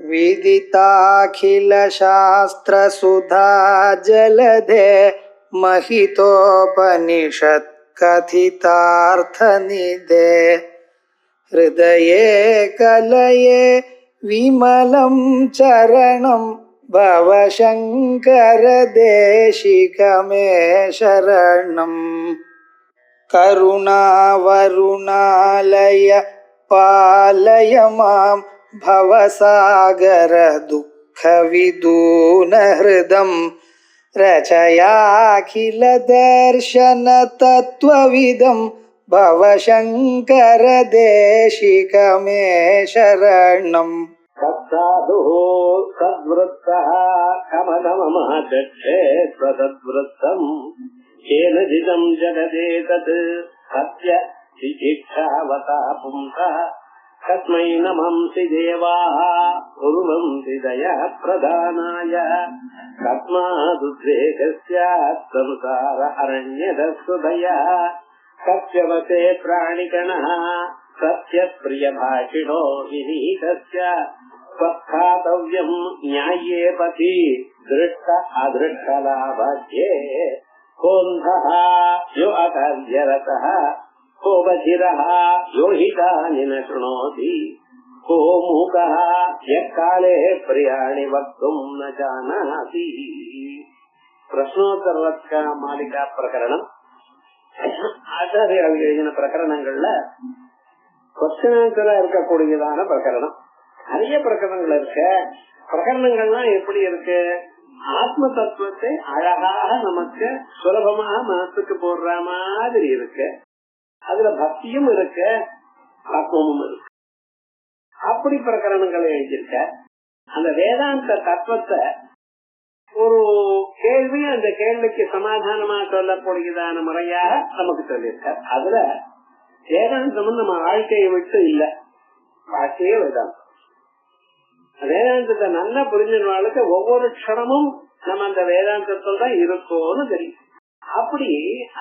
विदिताखिल शास्त्र सुधा जलधे महितोपनिषत् कथितार्थ निधे हृदये कलये विमलं चरणं भवशंकर देशिक मे शरणम् करुणावरुणालय पालय मां भवसागर दुःख विदून हृदं रचयाखिल दर्शन तत्त्वविदं भवशंकर देशिक मे शरणम् सद्साधुः सद्वृत्तः कमलममाचक्षे स्वसद्वृत्तम् येन जितं जगदेतत् सत्य चिकित्सावता पुंसः कस्मै नमंसि देवाः कुर्वन्ति दया प्रदानाय कस्मादुद्वेगस्यात् संसार अरण्यदस्सुदयः सत्यवते प्राणिगणः सत्यप्रियभाषिणो विनीतस्य स्वस्थातव्यम् न्याय्ये पथि दृष्ट अदृष्टलाभाध्ये कोऽन्धः यो अकार्यरतः को बधिरः यो हितानि न शृणोति को मूकः यः काले प्रियाणि वक्तुम् न जानाति. பிரஷ்னோத்தர மாலிகா பிரகரணம். ஆச்சாரியால் எழுதின பிரகரணங்கள்ல கொஸ்டின் ஆன்சரா இருக்கக்கூடியதான பிரகரணம். நிறைய பிரகரணங்கள் இருக்க. பிரகரணங்கள்லாம் எப்படி இருக்கு? ஆத்ம தத்துவத்தை அழகாக நமக்கு சுலபமாக மனசுக்கு போடுற மாதிரி இருக்கு. அதுல பக்தியும் இருக்கு, ஆத்மமும் இருக்கு. அப்படி பிரகரணங்களை எழுதியிருக்க. அந்த வேதாந்த தத்துவத்தை ஒரு கேள்வி, அந்த கேள்விக்கு சமாதானமா சொல்லக்கூடியதான முறையாக நமக்கு சொல்லியிருக்க. அதுல வேதாந்தம் நம்ம வாழ்க்கையை விட்டு இல்ல, வாழ்க்கையே வேதாந்தம். வேதாந்தத்தை நல்லா புரிஞ்சவர்களுக்கு ஒவ்வொரு க்ஷணமும் நம்ம அந்த வேதாந்தத்தில் தான் இருக்கோம்னு தெரியும். அப்படி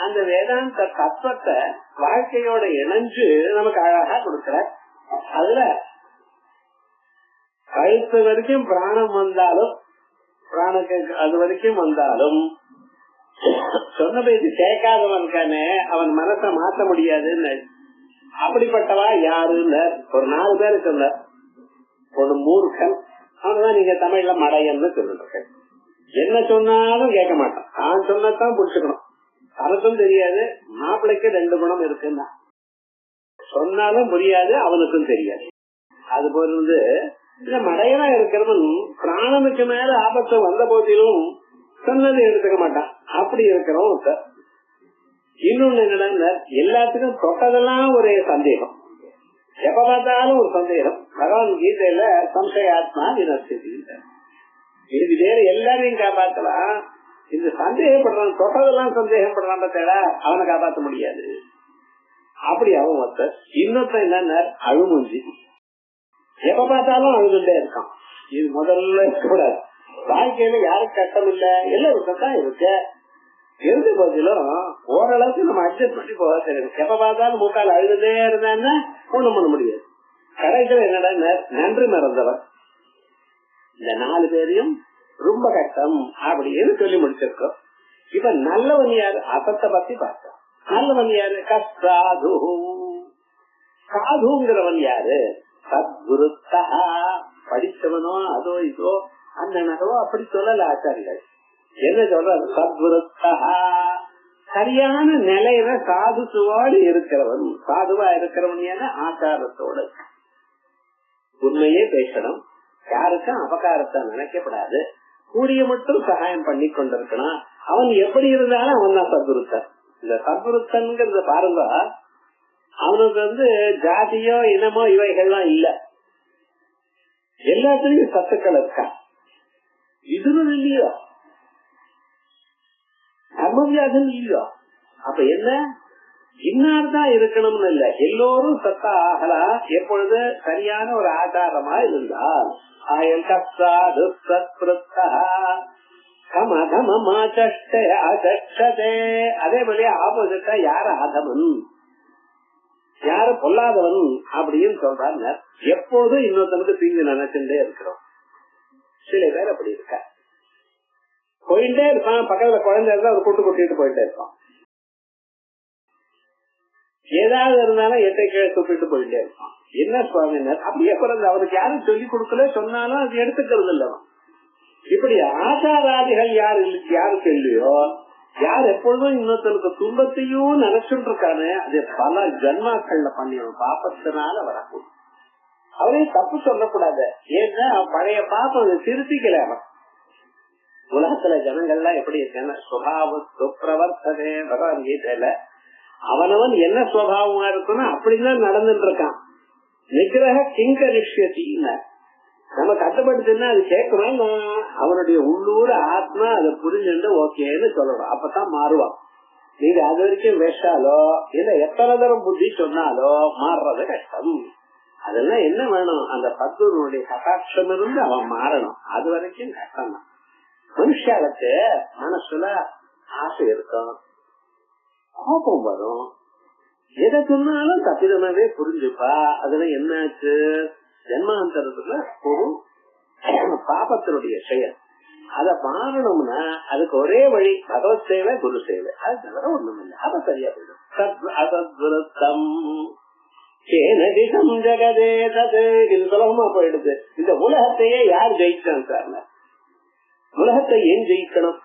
அந்த வேதாந்த தத்துவத்தை வாழ்க்கையோட இணைஞ்சு நமக்கு அழகா கொடுக்கிற. அதுல கழுத்து வரைக்கும் பிராணம் வந்தாலும், பிராணுக்கு அது வரைக்கும் வந்தாலும் சொன்ன பேச்சு கேட்காதவனுக்கானே அவன் மனசை மாற்ற முடியாதுன்னு. அப்படிப்பட்டவா யாருன்னு ஒரு 4 பேரு சொன்ன. ஒரு மூர்க்கன், அவனதான் நீங்க தமிழ்ல மடையன்னு சொல்லிட்டு என்ன சொன்னாலும் கேட்க மாட்டான். நான் சொன்னதான் புடிச்சுக்கணும். தனக்கும் தெரியாது, மாப்பிள்ளைக்கு 2 குணம் இருக்குன்னா சொன்னாலும் புரியாது, அவனுக்கும் தெரியாது. அது போல இந்த மடையனா இருக்கிறவன் பிராணனுக்கு மேல ஆபத்து வந்த போதிலும் சொன்னதை எடுத்துக்க மாட்டான். அப்படி இருக்கிறவன். இன்னொன்னு என்னன்னா, எல்லாத்துக்கும் தொட்டதெல்லாம் ஒரே சந்தேகம், எப்ப பார்த்தாலும் ஒரு சந்தேகம். பகவான் கீதையில சம்சயாத்மா வினஸ்தி, இது வேற எல்லாரையும் காப்பாத்தலாம். இந்த சந்தேகப்படுறான், தொட்டதெல்லாம் சந்தேகப்படுறான் பார்த்தா அவனை காப்பாற்ற முடியாது. அப்படி அவன் ஒருத்தர். இன்னொருத்தன் என்னன்னா அழுமுஞ்சி, எப்ப பார்த்தாலும் அழுதுட்டே இருக்கான். இது முதல்ல கூடாது. வாழ்க்கையில யாருக்கு கஷ்டம் இல்ல, எல்லாருக்கும் தான் இருக்கு. எந்த போதிலும் ஓரளவுக்கு நம்ம அட்ஜஸ்ட் பண்ணி போக தெரியும். எப்ப பார்த்தாலும் மூக்கால் அழுதுட்டே இருந்தான்னா ஒண்ணும் பண்ண முடியாது. கடைசியில் என்னடா நன்றி மறந்தவர். இந்த 4 பேரையும் ரொம்ப கஷ்டம் அப்படின்னு சொல்லி முடிச்சிருக்கோம். இப்ப நல்லவன் யாரு? அசத்தை பத்தி பார்த்தோம். நல்லவன் யாரு? கஸ்தாது. சாதுங்கிறவன் யாரு? சத்குருத்தா. படித்தவனோ அதோ இதோ அந்த நகவோ அப்படி சொல்லல ஆச்சாரிகள். என்ன சொல்றது? சத்குருத்தா, சரியான நிலையில சாதுவாடு இருக்கிறவன். சாதுவா இருக்கிறவன் ஏன்னா ஆச்சாரத்தோடு உண்மையே பேசணும், யாருக்கும் அபகாரத்தை நினைக்கப்படாது, கூடிய மட்டும் சகாயம் பண்ணி கொண்டிருக்கணும். அவன் எப்படி இருந்தாலும் அவன் தான் சத்குருத்தன். இந்த சத்குருத்தன்கிறது பாருங்க, அவனுக்கு ஜாதியோ இனமோ இவைகள்லாம் இல்ல, எல்லாத்துலயும் சத்துக்கள் இருக்கா. இதுவும் இல்லையோ, கர்மவியாதம் இல்லையோ. அப்ப என்ன, இன்னார்தான் இருக்கணும்னு இல்ல, எல்லோரும் சத்தா ஆகலாம் எப்பொழுது சரியான ஒரு ஆச்சாரமா இருந்தால். அதே மாதிரி ஆப்போசிட்டா யார அதமன், யாரு பொல்லாதவன் அப்படின்னு சொல்றாங்க. எப்போதும் இன்னொருத்தனுக்கு தீங்கு நினைச்சுட்டே இருக்கிறோம். சில பேர் அப்படி இருக்க போயிட்டே இருப்பான், பக்கத்துல குழந்தை இருந்தா ஒரு கூட்டு கூட்டிட்டு போயிட்டே இருப்பான். ஏதாவது இருந்தாலும் எட்டை கீழே துப்பிட்டு போயிட்டே இருப்பான். என்ன சுவாமினர் அப்படியே பிறந்த அவனுக்கு யாரும் சொல்லி கொடுக்கல, சொன்னாலும் அது எடுத்துக்கிறது இல்லவன். இப்படி ஆசாராதிகள் யாருக்கு இல்லையோ, யார் எப்பொழுதும் இன்னொருத்தருக்கு துன்பத்தையும் நினைச்சுட்டு இருக்கானே, அது பல ஜன்மாக்கள்ல பண்ணிடும் பாப்பத்தினால வரக்கூடும். அவரையும் தப்பு சொல்லக்கூடாது. ஏன்னா பழைய பாப்பம் திருத்திக்கல. அவன் உலகத்துல ஜனங்கள்லாம் எப்படி இருக்கான சுபாவத்து பிரவர்த்தனே பகவான் கீதையில அவனவன் என்ன சுவாவமா இருக்குன்னு அப்படிதான் நடந்துட்டு இருக்கான். நிகிரக கிங்கரிஷ்யத்தின் நம்ம கட்டுப்படுத்தினா அது கேட்கணும். அவனுடைய உள்ளூர் ஆத்மா அதை புரிஞ்சுட்டு ஓகேன்னு சொல்லணும், அப்பதான் மாறுவான். நீங்க அது வரைக்கும் பேசாலோ இல்ல எத்தனை தரம் புத்தி சொன்னாலோ மாறுறது கஷ்டம். அதெல்லாம் என்ன வேணும், அந்த பத்துனுடைய கட்டாட்சம் இருந்து அவன் மாறணும். அது வரைக்கும் கஷ்டம் தான். மனுஷாளுக்கு மனசுல ஆசை இருக்கும், கோபம் வரும், எதை சொன்னாலும் தப்பிதமாவே புரிஞ்சுப்பா. அதுல என்னாச்சு, ஜென்மாந்தரத்துல ஒரு பாபத்தினுடைய செயல். அத மாறணும்னா அதுக்கு ஒரே வழி பகவத் சேவை, குரு சேவை. அது தவிர ஒண்ணும் இல்லை. அப்ப சரியா போயிடும். ஜெகதே தது இது சுலபமா போயிடுது. இந்த உலகத்தையே யார் ஜெயிச்சான் சார்? உலகத்தை ஏன் ஜெயிக்கணும்?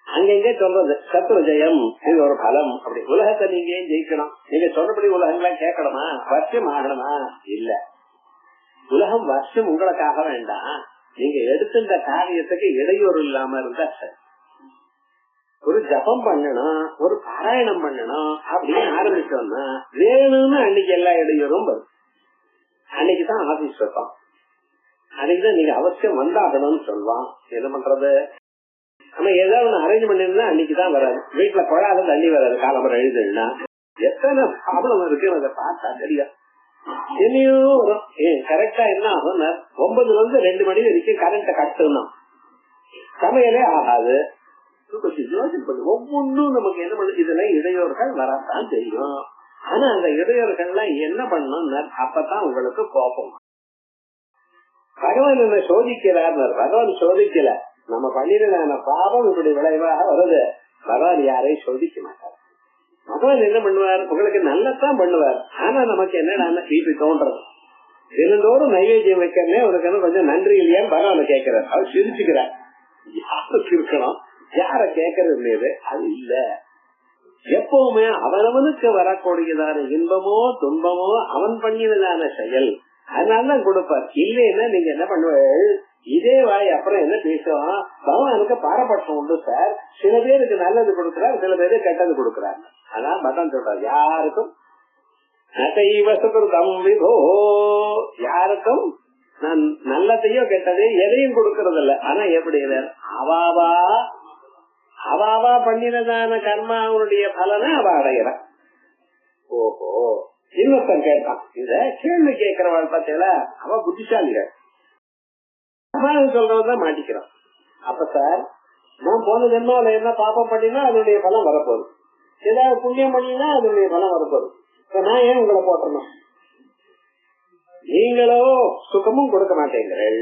அங்கெங்கே சொல்றது சத்ரு ஜெயம், இது ஒரு பலம். அப்படி உலகத்தை நீங்க ஏன் ஜெயிக்கணும்? நீங்க சொல்றபடி உலகங்களாம் கேட்கணுமா, வருஷம் ஆகணுமா? இல்ல, உலகம் வருஷம் உங்களுக்காக வேண்டாம். நீங்க எடுத்துட்ட காரியத்துக்கு இடையூறு இல்லாம இருந்தா சரி. ஒரு ஜபம் பண்ணணும், ஒரு பாராயணம் பண்ணணும் அப்படின்னு ஆரம்பிச்சோம்னா வேணும்னு அன்னைக்கு எல்லா இடையூறும் வரும். அன்னைக்குதான் ஆபீஸ் வைப்பான், அன்னைக்குதான் நீங்க அவசியம் வந்தாகணும்னு சொல்லுவான். என்ன பண்றது, நம்ம ஏதாவது அரேஞ்ச் பண்ணிருந்தா அன்னைக்குதான் வராது. வீட்டுல குழாத தள்ளி வராது. காலம்பரம் எழுதுனா எத்தனை ப்ராப்ளம் இருக்கு அதை பார்த்தா தெரியும். என்னையோ வரும். கரெக்டா என்ன ஆகும், 9 to 2 மணி வரைக்கும் கரண்ட கட்டணும், சமையலே ஆகாது. ஒவ்வொன்றும் நமக்கு என்ன பண்ணு, இதுல இடையூறுகள் வரத்தான் தெரியும். ஆனா அந்த இடையூறுகள்லாம் என்ன பண்ணணும், அப்பதான் உங்களுக்கு கோபம். பகவான் என்ன சோதிக்கிறார்? பகவான் சோதிக்கல, நம்ம பண்ணிருந்தான பாவம் இப்படி விளைவாக வருது. பகவான் யாரையும் சோதிக்க மாட்டார். பகவான் என்ன பண்ணுவார், உங்களுக்கு நல்லதான் பண்ணுவார். ஆனா நமக்கு என்ன வீட்டு தோன்றது, தினந்தோறும் நைவேத்தியம் வைக்கிறனே உனக்கு கொஞ்சம் நன்றி இல்லையான்னு பகவான கேட்கிறார். அவர் சிரிச்சுக்கிறார். யாருக்கு இருக்கணும், யார கேட்கறது இல்லையே, அது இல்ல. எப்பவுமே அவனவனுக்கு வரக்கூடியதான இன்பமோ துன்பமோ அவன் பண்ணினதான செயல், அதனாலதான் கொடுப்பார். இல்லைன்னா நீங்க என்ன பண்ணுவீங்க, இதே வாய் அப்புறம் என்ன பேசுவோம், பகவானுக்கு பாரபட்சம் உண்டு சார். சில பேருக்கு நல்லது கொடுக்கிறார், சில பேருக்கு கெட்டது கொடுக்கிறார். அதான் பகவான் சொல்றார், யாருக்கும் விபோ, யாருக்கும் நான் நல்லதையோ கெட்டதே எதையும் கொடுக்கறது இல்ல. ஆனா எப்படி அவாவா பண்ணினதான கர்மாவுடைய பலனை அவ அடையிறான். ஓஹோ, இன்னொருத்தன் கேட்டான். இத கேள்வி கேட்கிறவள் பார்த்தீங்களா, அவ புத்திசாலிகள். சொல்றதுதான் மாட்டிக்கிறான். அப்ப சார், நான் போன ஜென்மாவில என்ன பாப்பம் பண்ணினா அதனுடைய பலம் வரப்போகுது, ஏதாவது புண்ணியம் பண்ணினா அதனுடைய பலம் வரப்போகுது. இப்ப நான் ஏன் உங்களை போட்டணும்? நீங்களோ சுகமும் கொடுக்க மாட்டேங்கிறேன்,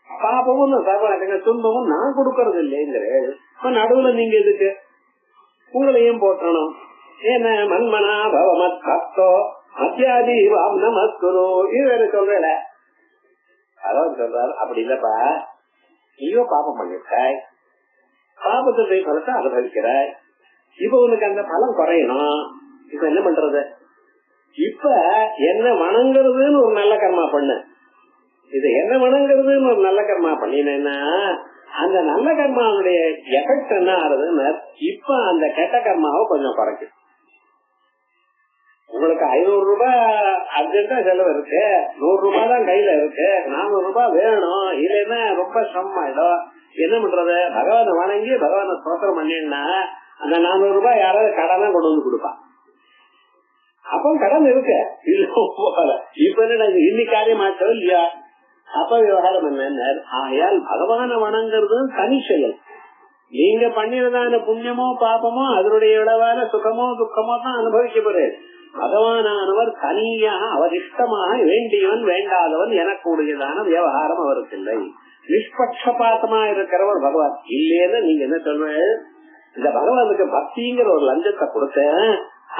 பாப்பமும் சாப்பிட துன்பமும் நான் கொடுக்கறது இல்லைங்கிறேன். இப்ப நடுவுல நீங்க எதுக்கு உங்களை ஏன் போட்டணும்? ஏன்னா மன்மனா பவமத் பக்தோ அத்தியாதி வாம் நமஸ்குரு, இது வேற சொல்றேன். அதான் சொல்றாரு, அப்படி இல்லப்பா, நீயோ பாப்பம் பண்ணிருக்காய், பாபத்துடைய பலத்தை அனுபவிக்கிறாய். இப்ப உனக்கு அந்த பலம் குறையணும். இப்ப என்ன பண்றது? இப்ப என்ன வணங்குறதுன்னு ஒரு நல்ல கர்மா பண்ணு. இது என்ன வணங்குறதுன்னு ஒரு நல்ல கர்மா பண்ணினேன்னா அந்த நல்ல கர்மாவுடைய எஃபெக்ட் என்ன ஆகுதுன்னு, இப்ப அந்த கெட்ட கர்மாவை கொஞ்சம் குறைக்கும். உங்களுக்கு 500 ரூபாய் அர்ஜென்டா செலவு இருக்கு, 100 ரூபாய் தான் கையில இருக்கு, 400 ரூபாய் வேணும், இல்லைன்னா ரொம்ப சிரமம் ஆயிடும். என்ன பண்றது? பகவானை வணங்கி பகவானை ஸ்தோத்திரம் பண்ணினா அந்த 400 ரூபாய் யாராவது கடனா கொண்டு வந்து கொடுப்பான். அப்போ கடன் இருக்கு, இல்ல போகல. இப்ப என்ன இன்னைக்கு காரியம் ஆச்சோ இல்லையா? அப்ப விவகாரம் என்ன? ஆகையால் பகவானை வணங்குறது தனி செயல். நீங்க பண்ணினதான புண்ணியமோ பாபமோ அதனுடைய விளைவான சுகமோ துக்கமோ தான் அனுபவிக்க போறேன். பகவானவர் தனியாக அவரிஷ்டமாக வேண்டியவன் வேண்டாதவன் எனக்கூடியதான விவகாரம் அவருக்கு இல்லை. நிஷ்பட்சபாத்தமா இருக்கிறவர் பகவான் இல்லைன்னு நீங்க என்ன சொல்ற, இந்த பகவானுக்கு பக்திங்கிற ஒரு லஞ்சத்தை கொடுத்தேன்,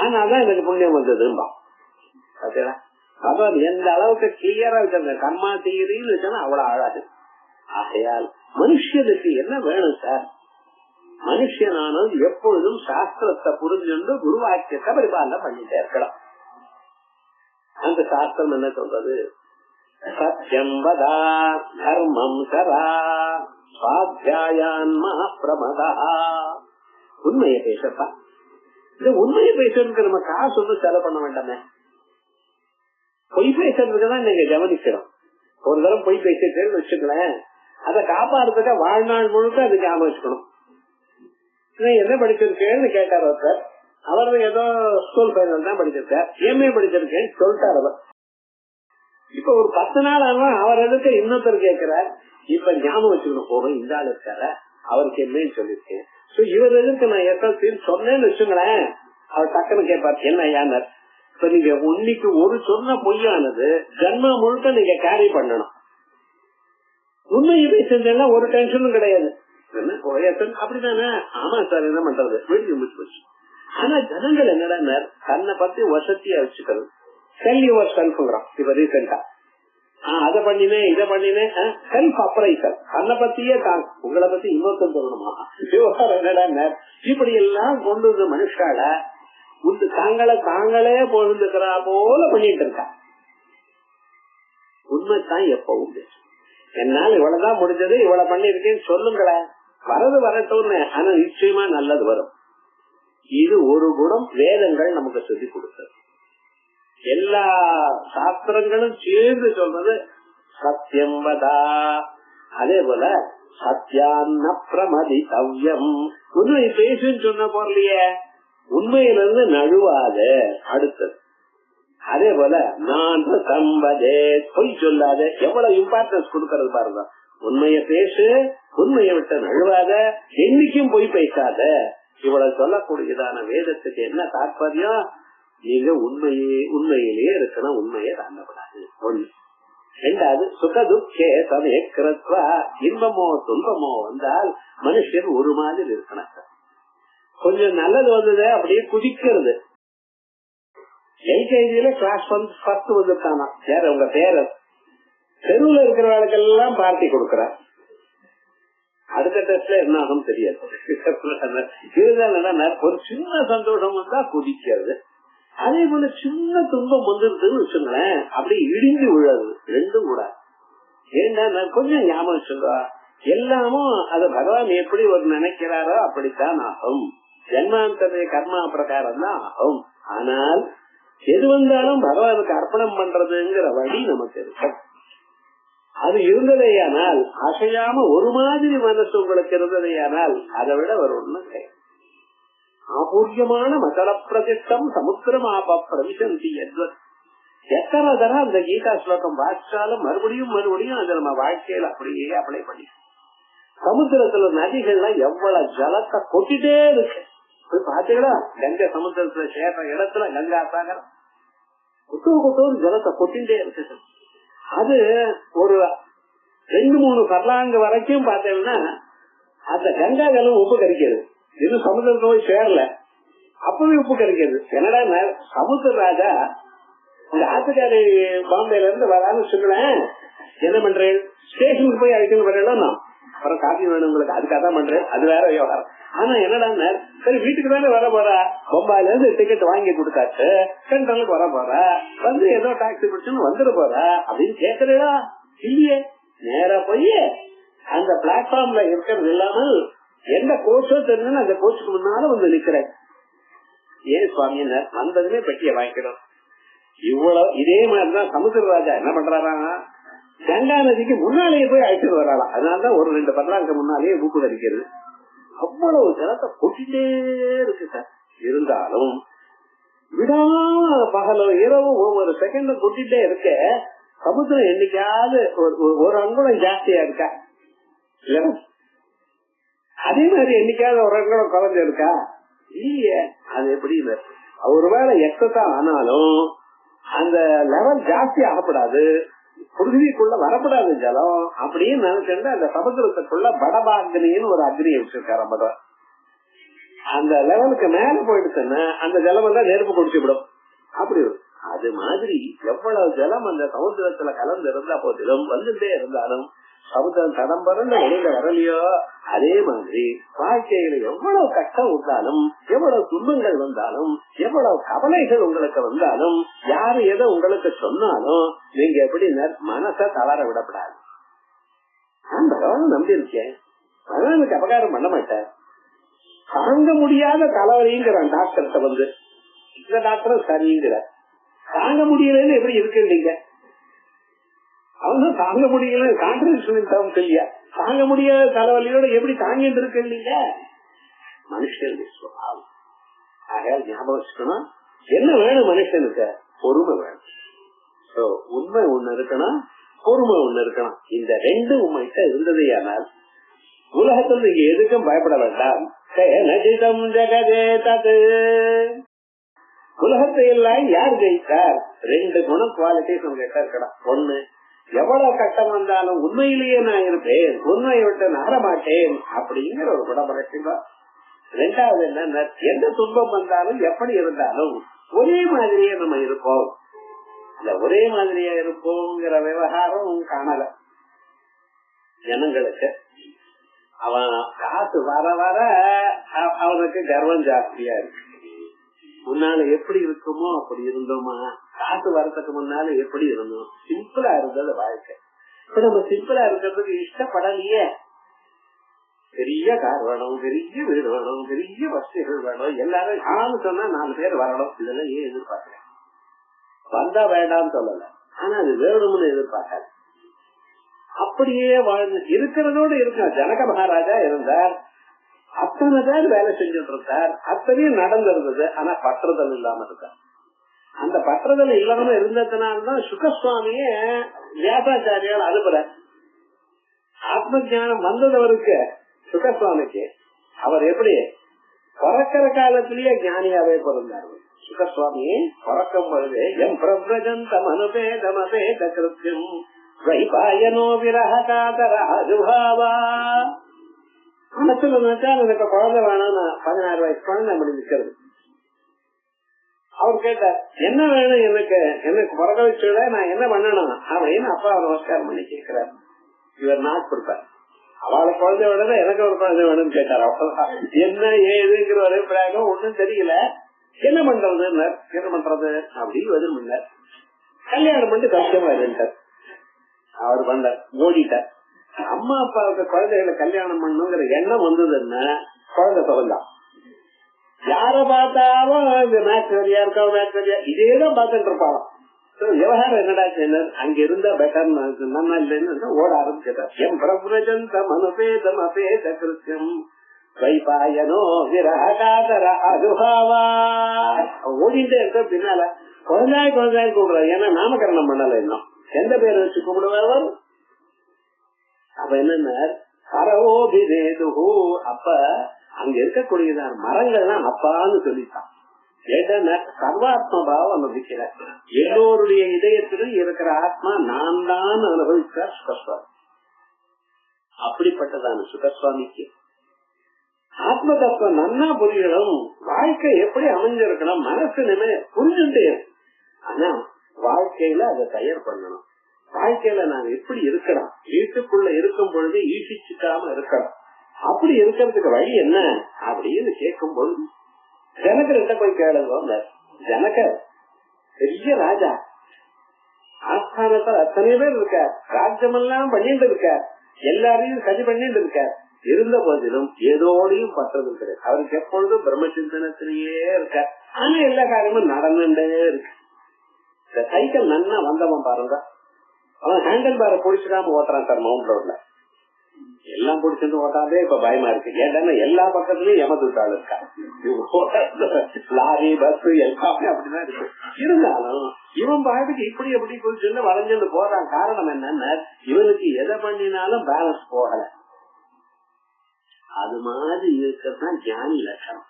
ஆனாதான் எனக்கு புண்ணியம் வந்ததும்பா. பகவான் எந்த அளவுக்கு கிளியரா வச்சிருந்த கர்மா தீரின்னு வச்சா அவ்வளவு அழகு. ஆகையால் மனுஷனுக்கு என்ன வேணும் சார்? மனுஷனானது எப்பொழுதும் சாஸ்திரத்தை புரிஞ்சுண்டு குருவாக்கியத்தை பரிபாலனை பண்ணிட்டே இருக்கலாம். அந்த சாஸ்திரம் என்ன சொல்றது? சத்யம் வதா தர்மம் சரா சுவாத்யாயான் மஹாப்ரமதா. உண்மையை பேசப்பா. இந்த உண்மையை பேசுறதுக்கு நம்ம காசு ஒன்றும் செலவு பண்ண வேண்டாமே. பொய் பேசுறதுக்குதான் நீங்க கவனிக்கிறோம். ஒரு தரம் பொய் பேசிட்டேன்னு வச்சுக்கலேன், அதை காப்பாடுறதுக்கு வாழ்நாள் முழுக்க அது ஞாபகம் வச்சுக்கணும். என்ன படிச்சிருக்கேன்னு கேட்டார் ஒருத்தர். அவர் ஏதோ ஸ்கூல் ஃபைனல் தான் படிச்சிருக்கார், எம்ஏ படிச்சிருக்கேன்னு சொல்லிட்டார் அவர். இப்ப ஒரு 10 நாள் ஆனா அவர் எதுக்கு இன்னொருத்தர் கேட்கிறார். இப்ப ஞாபகம் வச்சுக்கணும், போக இந்த ஆள் இருக்காரு, அவருக்கு எம்ஏன்னு சொல்லிருக்கேன், இவர் எதுக்கு நான் எஸ்எல்சின்னு சொன்னேன்னு வச்சுங்களேன், அவர் டக்குன்னு கேட்பார் என்ன யானர். இப்ப நீங்க இன்னைக்கு ஒரு சொன்ன பொய்யானது ஜன்மா முழுக்க நீங்க கேரி பண்ணணும். உண்மையை பேசுறதுன்னா ஒரு டென்ஷனும் கிடையாது. அப்படிதானே? ஆமா சார், என்ன பண்றது, வீட்டுக்கு முடிச்சு போச்சு. ஆனா ஜனங்கள் என்னடா தன்னை பத்தி வசதியா வச்சுக்கிறது. செல் யுவர் செல்ஃப்ங்கிறான். இப்ப ரீசெண்டா அதை பண்ணினேன் இதை பண்ணினேன், செல்ஃப் அப்ரைசல். தன்னை பத்தியே தான், உங்களை பத்தி இன்னொருத்தம் சொல்லணுமா? என்னடா இப்படி எல்லாம் கொண்டு வந்து மனுஷால உண்டு தாங்களே தாங்களே பொழுதுக்கிறா போல பண்ணிட்டு இருக்கா. உண்மைத்தான் எப்பவும் பேசும். என்னால் இவ்வளவுதான் முடிஞ்சது, இவ்வளவு பண்ணிருக்கேன்னு சொல்லுங்களேன், வரது வரட்டும்னு. ஆனா நிச்சயமா நல்லது வரும். இது ஒரு குணம் வேதங்கள் நமக்கு சொல்லி கொடுத்தது. எல்லா சாஸ்திரங்களும் சேர்ந்து சொல்றது சத்தியம் வதா. அதே போல சத்தியான பிரமதிதவ்யம். உண்மை பேசுன்னு சொன்ன போறலையே, உண்மையிலிருந்து நழுவாத. அடுத்தது அதே போல நான் சம்பதே, பொய் சொல்லாத. எவ்வளவு இம்பார்ட்டன்ஸ் கொடுக்கறது பாருங்க. உண்மைய பேசு, உண்மையை விட்டு நழுவாத, என்னைக்கும் பொய் பேசாத. இவ்வளவு சொல்லக்கூடியதான வேதத்துக்கு என்ன தாற்பயம்? நீங்க உண்மையிலேயே இருக்கணும், உண்மையை தாண்டப்படாது. ஒண்ணு. ரெண்டாவது சுகதுக்கே சமயக்கிரத்வா. இன்பமோ துன்பமோ வந்தால் மனுஷன் ஒரு மாதிரி இருக்கணும். கொஞ்சம் நல்லது வந்தது அப்படியே குதிக்கிறது. எல்கேஜியில கிளாஸ் ஃபர்ஸ்ட் வந்துட்டானா யார உங்க பேரன். தெருவுல இருக்கிறவர்களுக்கெல்லாம் பார்ட்டி கொடுக்கறார். அடுத்த டெஸ்ட்ல என்ன ஆகும் தெரியாது. ஒரு சின்ன சந்தோஷம் வந்தா குதிக்கிறது. அதே போல சின்ன துன்பம் வந்துருதுன்னு வச்சுங்களேன், அப்படியே இடிஞ்சு விழாது. ரெண்டும் கூட ஏன்னா கொஞ்சம் ஞாபகம் சொல்றா. எல்லாமும் அது பகவான் எப்படி ஒரு நினைக்கிறாரோ அப்படித்தான் ஆகும். ஜன்மாந்தர கர்மா பிரகாரம் தான் ஆகும். ஆனால் எது வந்தாலும் பகவானுக்கு அர்ப்பணம் பண்றதுங்கிற வழி நமக்கு இருக்கு. அது இருந்ததையானால், அசையாம ஒரு மாதிரி மனசு உங்களுக்கு இருந்ததையானால், அதை விட ஒரு ஒண்ணு கிடையாது. ஆபூர்யமான மகள பிரதிஷ்டம் சமுத்திரமாப பிரவிசந்தி எத்வத். எத்தனை தரம் அந்த கீதா ஸ்லோகம் வாசிச்சாலும் மறுபடியும் மறுபடியும் அதை நம்ம வாழ்க்கையில அப்படியே அப்ளை பண்ணி. சமுத்திரத்துல நதிகள்லாம் எவ்வளவு ஜலத்தை கொட்டிட்டே இருக்கு. போய் பாத்தீங்களா? கங்கை சமுத்திரத்துல சேர்ற இடத்துல கங்கா சாகரம் குட்டூர் ஜலத்தை கொட்டிட்டே இருக்கு. அது ஒரு 2-3 பர்லாங்க வரைக்கும் பாத்தீங்கன்னா அந்த கங்கா ஜலம் உப்பு கரிக்கிறது. இது சமுத்திரத்தை போய் சேரல, அப்பவே உப்பு கரிக்கிறது. என்னடா சமுத்திர ராஜா இந்த ஆத்துக்காரி பாம்பேல இருந்து வரான்னு சொல்லுவேன், என்ன பண்றேன், ஸ்டேஷனுக்கு போய் அழைக்கணும் வரலாம், அப்புறம் காஃபி வேணும் உங்களுக்கு, அதுக்காக தான் பண்றேன், அது வேற விவகாரம். ஆனா என்னடா சரி வீட்டுக்கு தானே வர போறா, பொம்பாயில இருந்து டிக்கெட் வாங்கி கொடுத்தாச்சு, சென்ட்ரலுக்கு வர போறா, வந்து ஏதோ டாக்ஸி பிடிச்சுன்னு வந்துட போறா அப்படின்னு கேக்குறா இல்லையே. நேரா போய் அந்த பிளாட்ஃபார்ம்ல இருக்கிறது இல்லாமல் எந்த கோச்சோ தெரிஞ்சுன்னு அந்த கோச்சுக்கு முன்னால வந்து நிக்கிறேன். ஏன் சுவாமி வந்ததுமே பெட்டியை வாங்கிக்கணும். இவ்வளவு இதே மாதிரிதான் சமுத்திர ராஜா என்ன பண்றாரா, கங்கா நதிக்கு முன்னாலேயே போய் அழைச்சிட்டு வராளாம். அதனாலதான் ஒரு 2 பர்லாங்க முன்னாலேயே ஊப்பு கரிக்கிறது. அவ்வளவு ஜலத்தை கொட்டிட்டே இருக்கு சார். இருந்தாலும் விடாம பகலோ இரவு ஒவ்வொரு செகண்ட் கொட்டிட்டே இருக்க, சமுத்திரம் என்னைக்காவது ஒரு அங்குலம் ஜாஸ்தியா இருக்கா? அதே மாதிரி என்னைக்காவது ஒரு அங்குலம் குறைஞ்சு இருக்கா? இல்லையே. அது எப்படி ஒருவேளை எக்ஸஸா ஆனாலும் அந்த லெவல் ஜாஸ்தி ஆகப்படாது. பிருத்திவிக்குள்ள வரப்படாது ஜலம் அப்படின்னு நினைச்சுட்டு அந்த சமுத்திரத்துக்குள்ள வடபாகினின்னு ஒரு அக்னியை வச்சிருக்காரு பகவான். அந்த லெவலுக்கு மேல போயிடுச்சுன்னா அந்த ஜலம் எல்லாம் நெருப்பு குடிச்சு விடும். அப்படி அது மாதிரி எவ்வளவு ஜலம் அந்த சமுத்திரத்துல கலந்து இருந்தா போதிலும் வந்துட்டே இருந்தாலும் சமுத்திரம் தடம் பறந்து வெளியில வரலையோ, அதே மாதிரி வாழ்க்கையில எவ்வளவு கஷ்டம் வந்தாலும், எவ்வளவு துன்பங்கள் வந்தாலும், எவ்வளவு கவலைகள் உங்களுக்கு வந்தாலும், யாரு எதை உங்களுக்கு சொன்னாலும் நீங்க எப்படி மனசை தளர விடப்படாது. நான் பகவான் நம்பி இருக்கேன், பகவானுக்கு அபகாரம் பண்ண மாட்டேன். தாங்க முடியாத தலைவலிங்கிறான் டாக்டர்கிட்ட வந்து, இந்த டாக்டரும் சரிங்கிற தாங்க முடியலன்னு எப்படி இருக்கு நீங்க? அவங்க தாங்க முடியல கான்ட்ரடிக்ஷன் இல்லையா? தாங்க முடியாத தலைவலியோட எப்படி தாங்கிட்டு இருக்கு இல்லைங்க மனுஷனுடைய சுபாவம். ஆகையால் ஞாபகம் வச்சுக்கணும், என்ன வேணும் மனுஷனுக்கு? பொறுமை வேணும். உண்மை ஒண்ணு இருக்கணும், பொறுமை ஒண்ணு இருக்கணும். இந்த ரெண்டு உண்மைகிட்ட இருந்ததையானால் உலகத்தில் நீங்க எதுக்கும் பயப்பட வேண்டாம். உலகத்தை எல்லாம் யார் ஜெயித்தார்? ரெண்டு குணம் குவாலிட்டிஸ் நம்ம கிட்ட இருக்கணும். ஒண்ணு, எவ்வளவு கட்டம் வந்தாலும் உண்மையிலேயே நான் இருப்பேன், உண்மையை விட்டு நாட மாட்டேன் அப்படிங்கிற ஒரு குணம் வளர்ச்சிங்க. ரெண்டாவது என்ன, எந்த துன்பம் வந்தாலும் எப்படி இருந்தாலும் ஒரே மாதிரியே நம்ம இருப்போம். இந்த ஒரே மாதிரியா இருப்போங்கிற விவகாரம் காணல ஜனங்களுக்கு. அவன் காசு வர வர அவனுக்கு கர்வம் ஜாஸ்தியா இருக்கு. முன்னால எப்படி இருக்குமோ அப்படி இருந்தோமா, காசு வரத்துக்கு முன்னால எப்படி இருந்தோம், சிம்பிளா இருந்தது வாழ்க்கை. இப்ப நம்ம சிம்பிளா இருக்கிறதுக்கு இஷ்டப்படலையே. பெரிய கார் வேணும், பெரிய வீடு வேணும், பெரிய வசதிகள் வேணும், எல்லாரும் ஆன்னு சொன்னா 4 பேர் வரணும். இதெல்லாம் ஏன் எதிர்பார்க்கிறேன்? வந்தா வேண்டாம்னு சொல்லல, ஆனா அது வேணும்னு எதிர்பார்க்காது. அப்படியே வாழ்ந்து இருக்கிறதோடு இருக்க ஜனக மகாராஜா இருந்தார். அத்தனை பேர் வேலை செஞ்சுட்டு இருந்தார், அத்தனையும் நடந்திருந்தது. ஆனா பற்றுதல் இல்லாம இருக்கார். அந்த பற்றுதல் இல்லாம இருந்ததுனால்தான் சுகசுவாமிய வியாசாச்சாரியால் அனுப்புற. ஆத்ம ஜானம் வந்ததவருக்கு சுகசுவாமிக்கு அவர் எப்படி பிறக்கிற காலத்திலேயே ஞானியாவே பிறந்தார். சுகசுவாமியே பிறக்கும் பொழுது எம் பிரபஞ்சந்தம் அனுபேதமபேத கிருத்தியம் வைபாயனோ விரஹ காதர அனுபாவா. மனசுல நினைச்சா எனக்கு குழந்தை வேணும்னு 16 வயசு குழந்தை அப்படி நிக்கிறது. அவர் கேட்டார், என்ன வேணும் எனக்கு, எனக்கு பிறக்க வச்சுட நான் என்ன பண்ணணும் அப்படின்னு அப்பா நமஸ்காரம் பண்ணி கேட்கிறார். இவர் நாட் கொடுப்பார். அவளுக்கு குழந்தை வேணும், எனக்கு ஒரு குழந்தை வேணும்னு கேட்டார். அவ்வளவுதான். என்ன ஏதுங்கிற ஒரு பிராகம் ஒண்ணும் தெரியல. என்ன பண்றது என்ன பண்றது அப்படின்னு எதிர் பண்ணார். கல்யாணம் பண்ணி கஷ்டமா இருந்தார். அவர் பண்ணார், ஓடிட்டார். அம்மா அப்பாவுக்கு குழந்தைகளை கல்யாணம் பண்ணுங்கிற எண்ணம் வந்ததுன்னா குழந்தை பிறந்தான். யார பார்த்தாலும் இந்த மேட்ச் வரியா இருக்கா, மேட்ச் வரியா இதேதான் பார்த்துட்டு இருப்பாங்க. விவகாரம் என்னடா செய்யணும், அங்க இருந்தா பெட்டர் நல்லா இல்லைன்னு ஓட ஆரம்பிச்சிட்டார். எம் பிரபுரஜந்தம் அனுபேதம் அபேத கிருத்தியம் வைபாயனோ விரஹகாதர அதுஹாவா. ஓடிட்டே இருக்க பின்னால குழந்தைய குழந்தைய கூப்பிடுறாரு. ஏன்னா நாமகரணம் பண்ணல, இன்னும் எந்த பேரை வச்சு கூப்பிடுவார்? அப்ப என்ன கரவோபிதேதுஹு. அப்ப அங்க இருக்கக்கூடியதான் மரங்கள்லாம் அப்பான்னு சொல்லிட்டான். சர்வாத்ம பாவம் நம்பிக்கிறார். எல்லோருடைய இதயத்திலும் இருக்கிற ஆத்மா நான் தான் அனுபவிச்சார் சுகஸ்வாமி. அப்படிப்பட்டதான சுகஸ்வாமிக்கு ஆத்ம தத்துவம் நன்னா புரியணும். வாழ்க்கை எப்படி அமைஞ்சிருக்கணும், மனசு நிலை புரிஞ்சுட்டே. ஆனா வாழ்க்கையில அதை தயார் பண்ணணும். வாழ்க்கையில நாங்க எப்படி இருக்கணும், வீட்டுக்குள்ள இருக்கும் பொழுது ஈசிச்சுக்காம இருக்கணும். அப்படி இருக்கிறதுக்கு வழி என்ன அப்படின்னு கேட்கும் பொழுது ஜனகர்கிட்ட போய் கேளுங்க. ஜனக பெரிய ராஜா, ஆஸ்தானத்தில் அத்தனை பேர் இருக்கார், ராஜ்யமெல்லாம் பண்ணிட்டு இருக்கார், எல்லாரையும் சரி பண்ணிட்டு இருக்கார். இருந்த போதிலும் ஏதோடையும் பற்றது கிடையாது. அவருக்கு எப்பொழுதும் பிரம்மசிந்தனத்திலேயே இருக்கார். ஆனா எல்லா காரியமும் நடந்துட்டே இருக்கு. இந்த சைக்கிள் நன்னா வந்தவன் பாருங்க, அவன் ஹேண்டில் பாரை புடிச்சுக்காம ஓட்டுறான் சார் மவுண்ட் ரோட்ல. எல்லாம் புடிச்சிட்டு ஓட்டாதே இப்ப பயமா இருக்கு. ஏன்னா எல்லா பக்கத்துலயும் எமதுட்டாள் இருக்கா, லாரி பஸ் எல்லாமே அப்படிதான் இருக்கு. இருந்தாலும் இவன் பாட்டுக்கு இப்படி எப்படி புடிச்சுன்னு வளைஞ்சுட்டு போறான். காரணம் என்னன்னா இவனுக்கு எதை பண்ணினாலும் பேலன்ஸ் போகல. அது மாதிரி இருக்கிறதுதான் ஞானி லட்சணம்.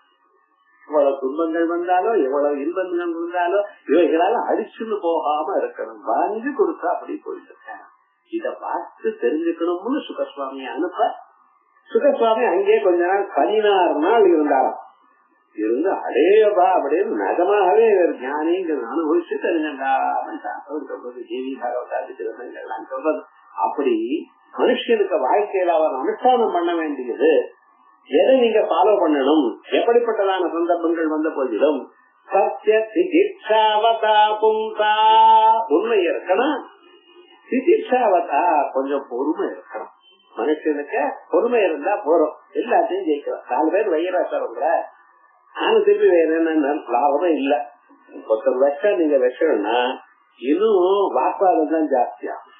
இவ்வளவு துன்பங்கள் வந்தாலோ எவ்வளவு இன்பங்கள் வந்தாலோ இவைகளால அடிச்சுன்னு போகாம இருக்கணும். வாங்கி கொடுத்தா அப்படி போயிட்டு இருக்கேன். இத பார்த்து தெரிஞ்சுக்கணும்னு சுகசுவாமியை அனுப்ப, சுகசுவாமி அங்கே கொஞ்ச நாள் 16 நாள் இருந்தாராம். இருந்து அடேபா அப்படின்னு நகமாகவே ஞானிங்கிறது அனுபவிச்சு தெரிஞ்சா சொல்றது. ஜீவி பாகவதாதி கிரந்தங்கள்லாம் சொல்றது. அப்படி மனுஷனுக்கு வாழ்க்கையில அவர் அனுஷ்டானம் பண்ண வேண்டியது எதை நீங்க ஃபாலோ பண்ணணும், எப்படிப்பட்டதான சந்தர்ப்பங்கள் வந்த போதிலும் சத்திய சிகிச்சாவதா பும்சா உண்மை இருக்கணும். சிகிச்சாவதா கொஞ்சம் பொறுமை இருக்கணும். மனுஷனுக்கு பொறுமை இருந்தா போறோம், எல்லாத்தையும் ஜெயிக்கலாம். 4 பேர் வைராசவங்கள நானும் திருப்பி வேற என்ன லாபமே இல்ல. ஒருத்தர் வச்சா நீங்க வச்சோம்னா இன்னும் வாக்குவாதம் தான் ஜாஸ்தியாகும்,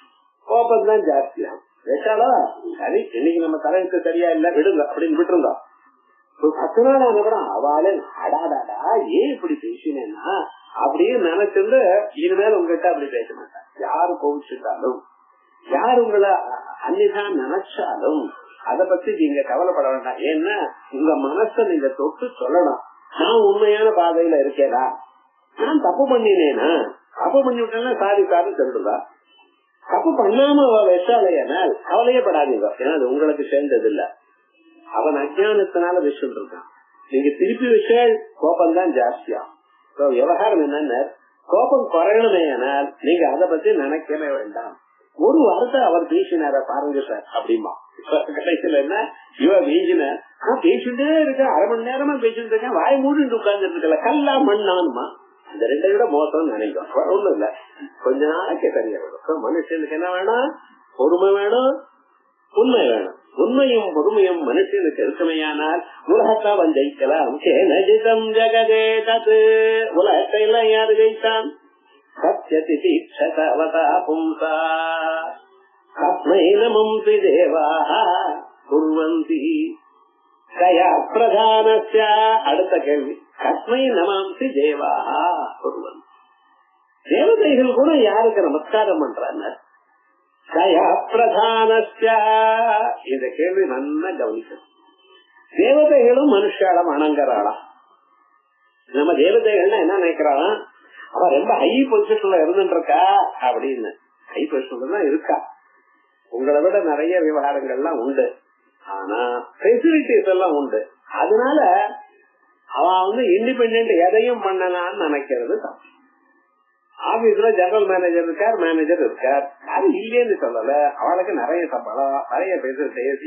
கோபம் தான் ஜாஸ்தியாகும். வச்சாலும் சரி இன்னைக்கு நம்ம தலைக்கு சரியா இல்ல விடுங்க அப்படின்னு விட்டுருந்தோம். 10 நாள் ஆன கூட அவளே அடாடாடா ஏன் இப்படி பேசினேன்னா அப்படின்னு நினைச்சிருந்து இனிமேல் உங்ககிட்ட அப்படி பேச மாட்டேன். யாரு கோவிச்சுட்டாலும் யாரு உங்களை அன்னிதான் நினைச்சாலும் அத பத்தி நீங்க கவலைப்பட வேண்டாம். ஏன்னா உங்க மனச நீங்க தொட்டு சொல்லணும், நான் உண்மையான பாதையில இருக்கேனா, நான் தப்பு பண்ணினேனா, தப்பு பண்ணி விட்டேன்னா சாரி சாரி சொல்லுதா, தப்பு பண்ணாம அவ விஷாலையானால் கவலையப்படாதீங்க. ஏன்னா அது உங்களுக்கு சேர்ந்தது இல்ல. அவன் அஜானத்தினால விஷயம் இருக்கான். நீங்க திருப்பி விஷயம் கோபம் தான் ஜாஸ்தியா. விவகாரம் என்னன்னா கோபம் குறையணுமே ஆனால் நீங்க அதை பத்தி நினைக்கவே வேண்டாம். ஒரு வாரத்தை அவர் பேசினார பாருங்க சார் அப்படிமா. கடைசியில என்ன இவ பேசின பேசிட்டே இருக்க, 1/2 மணி நேரமா பேசிட்டு இருக்கேன், வாய் மூடிட்டு உட்கார்ந்துட்டு இருக்கல, கல்லா மண்ணானுமா. அந்த 2 விட மோசம் நினைக்கும். ஒண்ணும் இல்ல, கொஞ்ச நாளைக்கு சரியா வரும். மனுஷனுக்கு என்ன வேணும், பொறுமை வேணும், உண்மை வேணும். உண்மையும் பொறுமையும் மனுஷனுக்கு இருக்குமையானால் உலகத்தை அவன் ஜெயிக்கலாம். ஜெகதே தது உலகத்தை எல்லாம் யாரு ஜெயித்தான்? சத்யதிதீட்சதவதா பும்சா கஸ்மை நமம்சி தேவாஹ குர்வந்தி கயா பிரதானஸ்ய. அடுத்த கேள்வி, கஸ்மை நமாம்சி தேவாஹ குர்வந்தி. தேவதைகள் கூட யாருக்கு நமஸ்காரம் பண்றாங்க? கயா பிரதானஸ்ய. இந்த கேள்வி நல்லா கவனிக்கணும். தேவதைகளும் மனுஷாலம் அணங்குறாளா? நம்ம தேவதைகள்னா என்ன நினைக்கிறான், அவ ரொம்ப ஹை பொசிஷன்ல இருந்துட்டு இருக்கா அப்படின்னு. ஹை பொசிஷன்ல தான் இருக்கா. உங்களை விட நிறைய விவகாரங்கள்லாம் உண்டு, ஆனா பெசிலிட்டிஸ் எல்லாம் உண்டு. அதனால அவன் இண்டிபெண்ட் எதையும் பண்ணலான்னு நினைக்கிறது தான். ஆபீஸ்ல ஜெனரல் மேனேஜர் இருக்கார், மேனேஜர் இருக்கார், அது இல்லேன்னு சொல்லல. அவளுக்கு நிறைய சம்பளம், நிறைய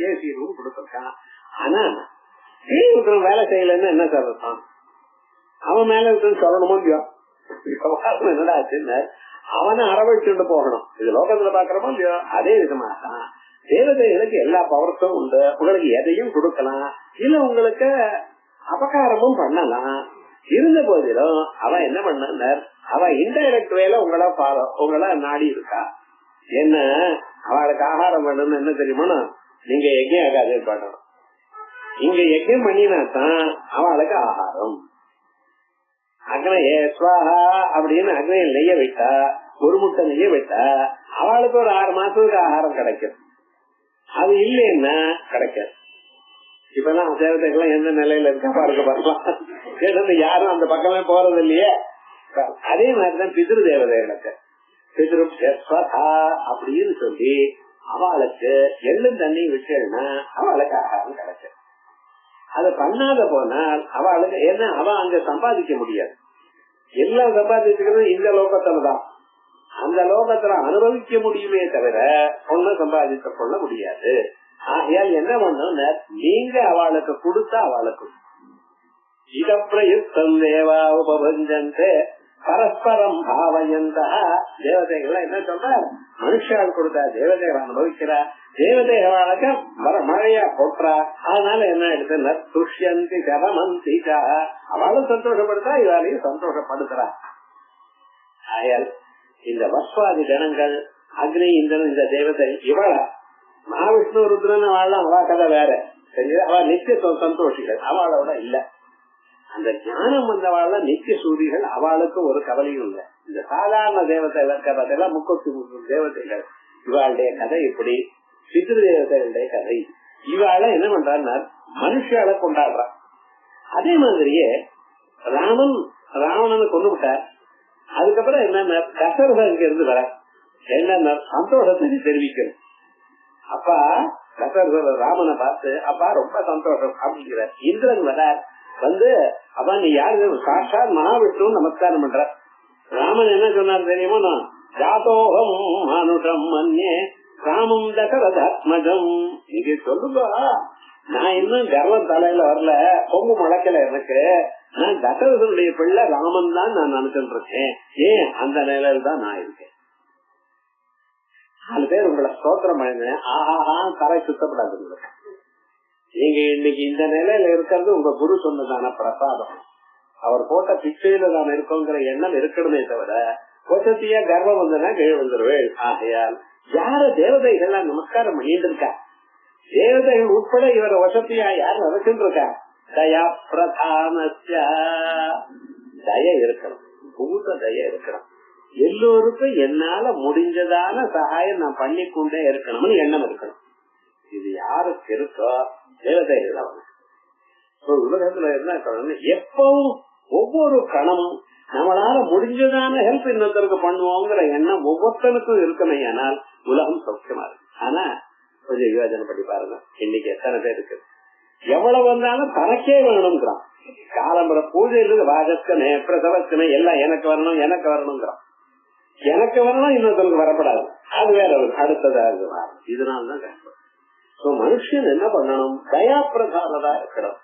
ஏசி ரூம் கொடுத்துருக்கான். ஆனா வேலை செய்யலன்னு என்ன சொல்றான், அவன் மேல இருக்குன்னு சொல்லணுமோ இல்லையோ. என்னடா ஆச்சுன்னு அவனை அரவழிச்சுட்டு போகணும். இது லோகத்துல பாக்குறமோ இல்லையோ. அதே விதமாதான் தேவதைகளுக்கு எல்லா பவர்ஸும் உண்டு. உங்களுக்கு எதையும் கொடுக்கலாம், இல்ல உங்களுக்கு அபகாரமும் பண்ணலாம். இருந்த போதிலும் அவன் என்ன பண்ண, அவ இன்டைரக்ட் வேல உங்களை நாடி இருக்கா. என்ன அவளுக்கு ஆகாரம் பண்ணணும் என்ன தெரியுமா, நீங்க யஜ்யம் ஆகாது பண்ணணும். இங்க யஜ்யம் பண்ணினாத்தான் அவளுக்கு ஆகாரம். அக்னயே ஸ்வாஹா அப்படின்னு அக்னையில் நெய்ய விட்டா, ஒரு முட்டை நெய்ய விட்டா அவளுக்கு ஒரு 6 மாசத்துக்கு ஆகாரம் கிடைக்கும். அது இல்லைன்னா கிடைக்காது. இப்பெல்லாம் தேவதைகள்லாம் எந்த நிலையில இருக்கா பாருங்க பார்க்கலாம். யாரும் அந்த பக்கமே போறது இல்லையே. அதே மாதிரிதான் பிதிரு தேவதைகளுக்கு பிதிரு அப்படின்னு சொல்லி அவளுக்கு எள்ளும் தண்ணி விட்டுன்னா அவளுக்கு ஆகாரம் கிடைக்கும். அதை பண்ணாத போனால் அவளுக்கு என்ன, அவ அங்க சம்பாதிக்க முடியாது. எல்லாம் சம்பாதிச்சுக்கிறது இந்த லோகத்துலதான். அந்த லோகத்துல அனுபவிக்க முடியுமே தவிர ஒன்னும் சம்பாதிக்க கொள்ள முடியாது. ஆகையால் என்ன பண்ணும், நீங்க அவளுக்கு கொடுத்தா அவளுக்கு இதப்ரயுக்தம் தேவா உபபஞ்சந்தே பரஸ்பரம் பாவயந்தா. தேவதைகள் என்ன சொல்ற, மனுஷால் கொடுத்தா தேவதைகளை அனுபவிக்கிறா, தேவதைகளுக்கு மழையா போட்டுறா. அதனால என்ன எடுத்து துஷ்யந்தி கரமந்தி அவளும் சந்தோஷப்படுத்தா, இவாளையும் சந்தோஷப்படுத்துறா. ஆயால் இந்த வஸ்வாதி கணங்கள் அக்னி இந்திரன் இந்த தேவதை இவள மகாவிஷ்ணு ருத்ரன் அவள்லாம் அவ கதை வேற. சரியா, அவ நித்திய சந்தோஷிகள், அவளோட இல்ல. அந்த ஞானம் வந்தவாள் நித்திய சூரிகள், அவளுக்கு ஒரு கவலையும் இல்லை. இந்த சாதாரண தேவதைகள் கதையெல்லாம் 33 தேவதைகள், இவாளுடைய கதை இப்படி. பித்ரு தேவதைகளுடைய கதை. இவாள என்ன பண்றான்னா மனுஷால கொண்டாடுறா. அதே மாதிரியே ராமன் ராவணனை கொண்டு விட்டார். அதுக்கப்புறம் என்ன தசரதன் இங்க இருந்து வர என்ன சந்தோஷத்தை தெரிவிக்கணும். அப்பா தசரதர் ராமனை பார்த்து அப்பா ரொம்ப சந்தோஷம் அப்படிங்கிற. இந்திரன் வரார். வந்து அப்பா நீ யாரு? சாட்சாத் மகாவிஷ்ணு நமஸ்காரம் பண்ற. ராமன் என்ன சொன்னார் தெரியுமா? நான் ஜாதோகம் மனுஷம் மன்யே ராமம் தசரதாத்மஜம். நீங்க சொல்லுங்க, நான் இன்னும் கர்வம் தலையில வரல, கொம்பு முளைக்கல எனக்கு. நான் தசரதனுடைய பிள்ளை ராமன் தான் நான் நினைச்சுட்டு இருக்கேன். ஏன் அந்த நிலையில தான் நான் இருக்கேன். 4 பேர் உங்களை ஸ்தோத்திரம் பண்ணினேன். ஆஹாஹா தலை சுத்தப்படாது உங்களுக்கு. நீங்க இன்னைக்கு இந்த நிலையில இருக்கிறது உங்க குரு சொன்னதான பிரசாதம். அவர் போட்ட பிச்சையில தான் இருக்கோங்கிற எண்ணம் இருக்கணுமே தவிர வசதியா கர்வம் வந்தனா கீழ் வந்துருவேன். ஆகையால் யார தேவதைகள்லாம் நமஸ்காரம் பண்ணிட்டு இருக்கா? தேவதைகள் உட்பட இவர வசதியா யார் நினைச்சுட்டு இருக்கா? தயா பிரதானஸ்ய தய இருக்கணும், பூத்த தய இருக்கணும். எல்லோருக்கும் என்னால முடிஞ்சதான சகாயம் நான் பண்ணிக்கொண்டே இருக்கணும்னு எண்ணம் இருக்கணும். இது யாருக்கு இருக்கோ தேவதைகள் உலகத்துல என்ன எப்பவும் ஒவ்வொரு கணமும் நம்மளால முடிஞ்சதான ஹெல்ப் இன்னொருத்தருக்கு பண்ணுவோங்கிற எண்ணம் ஒவ்வொருத்தனுக்கும் இருக்கணும். ஆனால் உலகம் சௌக்கியமா இருக்கு. ஆனா கொஞ்சம் யோஜனை பண்ணி பாருங்க, இன்னைக்கு எத்தனை பேர் இருக்கு எவ்வளவு வந்தாலும் தனக்கே வேணும்ங்கிறான். காலம்புற பூஜையிலிருந்து வாஜஸ்கமே பிரசவஸ்கமே எல்லாம் எனக்கு வரணும் எனக்கு வரணுங்கிறான். எனக்கு வரணும் இன்னொருத்தருக்கு வரப்படாது, அது வேற அடுத்ததாக வரும். இதனால்தான் கஷ்டம். மனுஷன் என்ன பண்ணணும்? தயாப்பிரதானதா இருக்கணும்.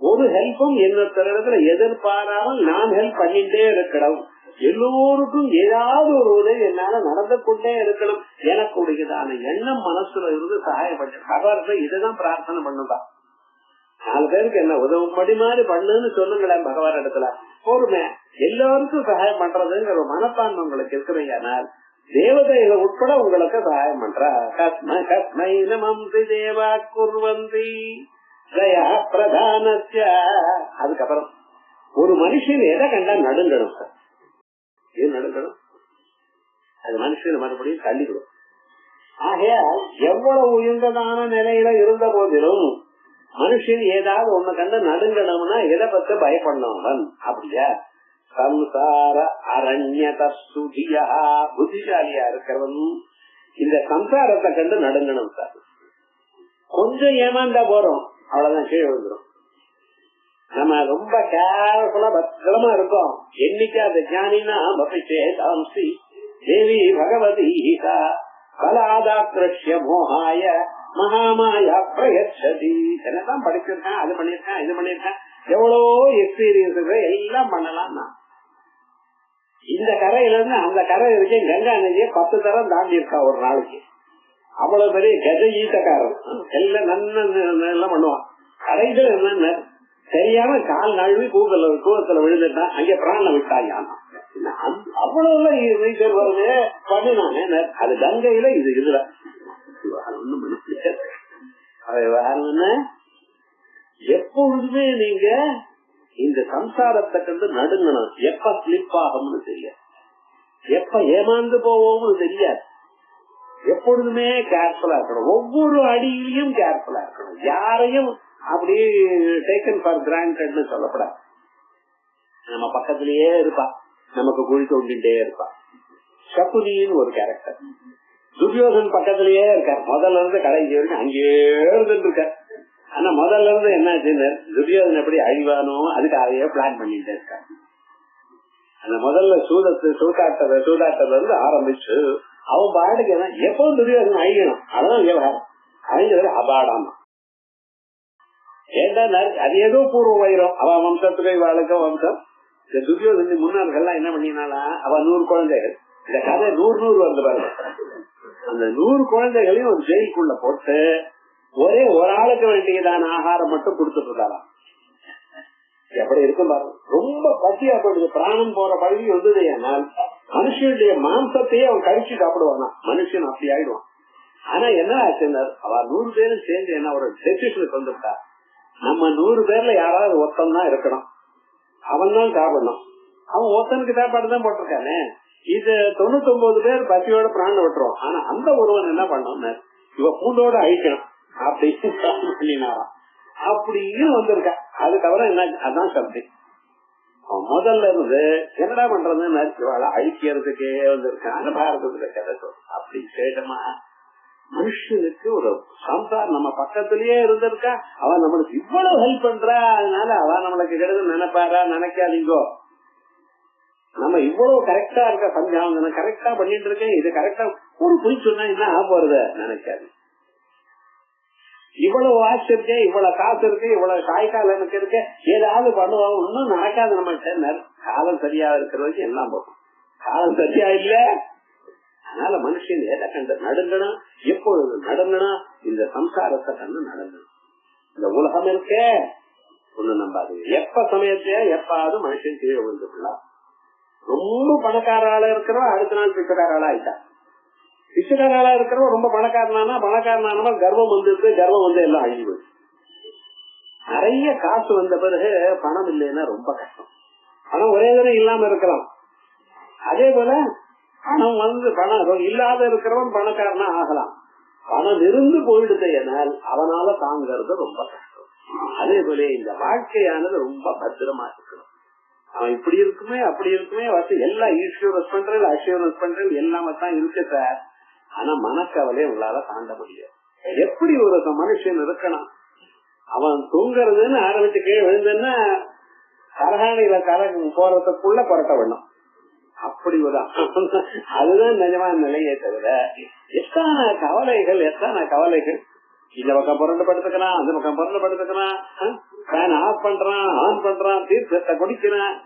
ஒரு ஹெல்ப்பும் இன்னொருத்தரிடத்துல எதிர்பாராமல் நான் ஹெல்ப் பண்ணிட்டே இருக்கணும். எல்லோருக்கும் ஏதாவது ஒரு உதவி என்னால நடந்து கொண்டே இருக்கணும். எனக்கு உடையதான எண்ணம் மனசுல இருந்து சகாயப்பட்டு இதுதான் பிரார்த்தனை பண்ணுதான். 4 பேருக்கு என்ன உதவும்படி மாதிரி பண்ணுன்னு சொல்லுங்களேன் பகவான் இடத்துல. போருமே எல்லாருக்கும் சகாயம் பண்றதுங்கிற ஒரு மனப்பான்மை உங்களுக்கு இருக்கிறீங்கனால் தேவதைகளை உட்பட உங்களுக்கு சகாயம் பண்ற. கஸ்ம கஸ்மை நமம் தேவா குர்வந்தி தயா பிரதானஸ்ய. அதுக்கப்புறம் ஒரு மனுஷன் எதை கண்டா நடுங்கணும் சார். ஏன் நடுங்கணும்? அது மனுஷன் மறுபடியும் தள்ளிவிடும். ஆகையால் எவ்வளவு உயர்ந்ததான நிலையில இருந்த போதிலும் மனுஷன் ஏதாவது ஒண்ணு கண்டு நடுங்கணும்னா எதை பத்தி பயப்படணும் அப்படியா? சம்சார அரண்யத சுதியா புத்திசாலியா இருக்கிறவன் இந்த சம்சாரத்தை கண்டு நடுங்கணும் சார். கொஞ்சம் ஏமாந்தா போறோம், அவ்வளவுதான் கீழே விழுந்துரும். நம்ம ரொம்ப கேர்ஃபுல்லா பத்திரமா இருக்கோம். என்னைக்கு அந்த ஞானினா பபிச்சேதாம்சி தேவி பகவதி கலாதாத்ரஷ்ய மோகாய மகாமாயா பிரயச்சதி. என்னதான் படிச்சிருக்கேன், அது பண்ணிருக்கேன், இது பண்ணிருக்கேன், எவ்வளவோ எக்ஸ்பீரியன்ஸ் எல்லாம் பண்ணலாம். நான் இந்த கரையில இருந்து அந்த கரை இருக்கேன், கங்கா நதியை 10 தரம் தாண்டி இருக்கா ஒரு நாளைக்கு. அவ்வளவு பெரிய கஜ ஈட்டக்காரன், எல்லாம் எல்லாம் பண்ணுவான். கடைகள் என்ன சரியான கால் நழுவி கூவத்துல விழுந்துட்டான், அங்கே பிராணம் விட்டாங்க. அவ்வளவு நீச்சல் வருது பண்ணினானே. அது கங்கையில இது இதுல எப்பொழுதுமே நீங்க இந்த சம்சாரத்தை கண்டு நடுங்கணும். எப்ப ஸ்லிப் ஆகும்னு தெரியாது, எப்ப ஏமாந்து போவோம்னு தெரியாது. எப்பொழுதுமே கேர்ஃபுல்லா இருக்கணும். ஒவ்வொரு அடியிலையும் கேர்ஃபுல்லா இருக்கணும். யாரையும் அப்படியே டேக்கன் ஃபார் கிராண்டட்னு சொல்லப்படாது. நம்ம பக்கத்திலேயே இருப்பா, நமக்கு குழி தோண்டிட்டே இருப்பா. சகுனின்னு ஒரு கேரக்டர். துரியோதன் பக்கத்திலேயே இருக்கார். முதல்ல இருந்து கடைசி வரைக்கும் அங்கேயே இருந்துட்டு இருக்கார். ஆனா முதல்ல இருந்து என்னாச்சுன்னு துரியோதன் எப்படி அழிவானோ அதுக்காகவே பிளான் பண்ணிட்டே இருக்காரு. அந்த முதல்ல சூதாட்டத்துல இருந்து ஆரம்பிச்சு அவன் பாட்டுக்கு என்ன எப்பவும் துரியோதன் அழியணும், அதான் விவகாரம். அழிஞ்சது அபாடாமா. ஏண்டா அது ஏதோ பூர்வ வைரம், அவன் வம்சத்துக்கு வாழ்க்கை வம்சம். இந்த துரியோதன் முன்னோர்கள்லாம் என்ன பண்ணினாலா, அவ 100 குழந்தைகள். இந்த கதை 100 வந்து பாருங்க. அந்த 100 குழந்தைகளையும் ஒரு ஜெயிலுக்குள்ள போட்டு ஒரே ஒரு ஆளுக்கு வேண்டியதான ஆகாரம் மட்டும் கொடுத்துட்டு இருந்தாராம். எப்படி இருக்கும் பாருங்க. ரொம்ப பசியா போயிடுது, பிராணம் போற பழகி வந்தது. ஏனால் மனுஷனுடைய மாம்சத்தையே அவன் கழிச்சு சாப்பிடுவானா, மனுஷன் அப்படி ஆயிடுவான். ஆனா என்ன ஆச்சுன்னா அவ 100 பேரும் சேர்ந்து என்ன ஒரு டெசிஷனுக்கு வந்துட்டா, நம்ம 100 பேர்ல யாராவது ஒருத்தன் தான் இருக்கணும், அவன் தான் சாப்பிடணும். அவன் ஒருத்தனுக்கு சாப்பாடு தான் போட்டிருக்கானே. இது 99 பேர் பசியோட பிராணம் விட்டுருவோம். ஆனா அந்த ஒருவன் என்ன பண்ணணும், இவ பூண்டோட அழிக்கணும் அப்படின்னு பண்ணினாராம். அப்படின்னு வந்திருக்கா. அதுக்கப்புறம் என்ன, அதான் சப்ஜெக்ட். முதல்ல இருந்து என்னடா பண்றதுன்னு இவாள அழிக்கிறதுக்கே வந்திருக்காங்க பாரதத்துல கதை அப்படி சேடமா மனுஷனுக்கு ஒரு சம்சாரம் நம்ம பக்கத்திலேயே இருந்திருக்கா, அவன் நம்மளுக்கு இவ்வளவு ஹெல்ப் பண்றா, அதனால அவன் நம்மளுக்கு கெடுதல் நினைப்பாரா நினைக்காதீங்கோ. நம்ம இவ்வளவு கரெக்டா இருக்க சஞ்சாவந்தனை கரெக்டா பண்ணிட்டு இருக்கேன், இது கரெக்டா ஒரு பொய் சொன்னா என்ன ஆக போறத நினைக்காது. இவ்வளவு வாட்ச் இருக்கு, இவ்வளவு காசு இருக்கு, இவ்வளவு காய்கால் எனக்கு இருக்கு, ஏதாவது பண்ணுவாங்க, ஒன்னும் நடக்காது. நம்ம காலம் சரியா இருக்கிற வரைக்கும் எல்லாம் போகும். காலம் சரியா இல்ல, அதனால மனுஷன் எதை கண்டு நடுங்கணும், எப்பொழுது நடுங்கணும், இந்த சம்சாரத்தை கண்டு நடுங்கணும். இந்த உலகம் இருக்கே ஒண்ணு நம்பாது, எப்ப சமயத்தைய எப்பாவது மனுஷன் கீழே விழுந்துக்கலாம். ரொம்ப பணக்காரால இருக்கிறவன் அடுத்த நாள் பிச்சைக்காரால ஆயிட்டா. பிச்சைக்காரால இருக்கிறவன் ரொம்ப பணக்காரனான கர்வம் வந்துருக்கு, கர்வம் வந்து எல்லாம் அழிஞ்சு போயிடுச்சு. நிறைய காசு வந்த பிறகு பணம் இல்லைன்னா ரொம்ப கஷ்டம். பணம் ஒரே தினம் இல்லாம இருக்கலாம். அதே போல பணம் வந்து பணம் இல்லாத இருக்கிறவன் பணக்காரனா ஆகலாம். பணம் இருந்து போயிடுது என்னால் அவனால தாங்கிறது ரொம்ப கஷ்டம். அதே போல இந்த வாழ்க்கையானது ரொம்ப பத்திரமா இருக்கணும். அவன் இப்படி இருக்குமே அப்படி இருக்குமே எல்லாம் இன்சூரன்ஸ் பண்றது அஷூரன்ஸ் பண்றது எல்லாமே தான் இருக்கு சார். ஆனா மனக்கவலை உங்களால தாண்ட முடியாது. எப்படி ஒரு மனுஷன் இருக்கணும், அவன் தூங்குறதுன்னு ஆரம்பிச்சு கீழே விழுந்தன்னா கரகாணியில போறதுக்குள்ள புரட்ட வேணும். அப்படி ஒரு அதுதான் நிஜமான நிலையை தவிர எத்தனை கவலைகள் இந்த பக்கம் புரண்டு படுத்துக்கிறான், அந்த பக்கம் புரண்டு படுத்துக்கிறான், ஃபேன் ஆஃப் பண்றான், ஆன் பண்றான், தீர்த்தத்தை குடிக்கிறான்,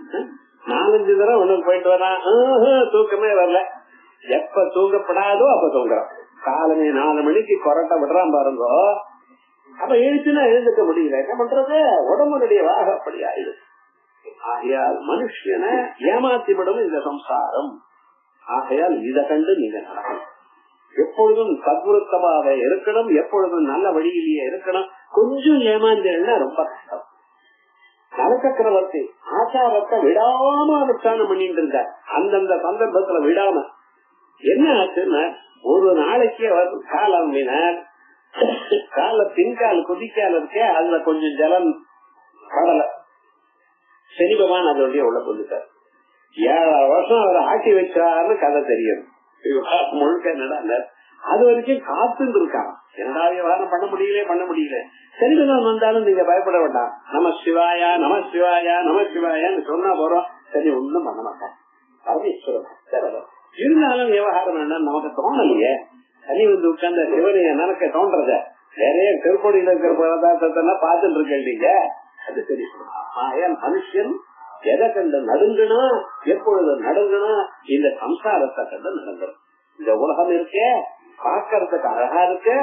4-5 தடவை ஒண்ணு போயிட்டு வரான், தூக்கமே வரல. எப்ப தூங்கப்படாதோ அப்ப தூங்குறான். காலமே 4 மணிக்கு கொரட்டை விடுறான் பாருங்க, அப்ப எழுச்சுன்னா எழுந்துக்க முடியல. என்ன பண்றது, உடம்புடைய வாக அப்படி ஆயிடுது. ஆகையால் மனுஷனை ஏமாத்தி விடும் இந்த சம்சாரம். ஆகையால் இதை கண்டு நீங்க நடக்கணும். எப்பொழுதும் சத்வருத்தமாக இருக்கணும், எப்பொழுதும் நல்ல வழியிலேயே இருக்கணும். கொஞ்சம் ஏமாந்தேன்னா ரொம்ப கஷ்டம். நரசக்கரவர்த்தி ஆச்சாரத்தை விடாம அனுஷ்டானம் பண்ணிட்டு இருந்தார். அந்தந்த சந்தர்ப்பத்துல விடாம என்ன ஆச்சுன்னா, ஒரு நாளைக்கு அவர் காலம் கால பின்கால் குதிக்கால இருக்கே அதுல கொஞ்சம் ஜலம் படல. சனி பகவான் அதோடைய உள்ள கொண்டுட்டார். 7 வருஷம் அவர் ஆட்டி வச்சாருன்னு கதை தெரியும். முழுக்க என்னடா அது வரைக்கும் காத்துட்டு இருக்கான். இரண்டாவது விவகாரம் பண்ண முடியல. சனி பகவான் வந்தாலும் நீங்க பயப்பட வேண்டாம். நம சிவாயா நம சிவாயா நம சிவாயான்னு சொன்னா போறோம். சரி ஒண்ணும் பண்ண மாட்டான். பரமேஸ்வரன் இருந்தாலும் விவகாரம் வேண்டாம் நமக்கு தோணலையே. சனி வந்து உட்கார்ந்த சிவனைய நினைக்க தோன்றத நிறைய திருப்பொடியில இருக்கிற பதார்த்தத்தெல்லாம் பார்த்துட்டு இருக்கீங்க. அது சரி. மனுஷன் எதை கண்டு நடுங்கணும், எப்பொழுது நடுங்கணும், இந்த சம்சாரத்தை கண்டு நடுங்கணும். இந்த உலகம் இருக்கே பார்க்கறதுக்கு அழகா இருக்கு,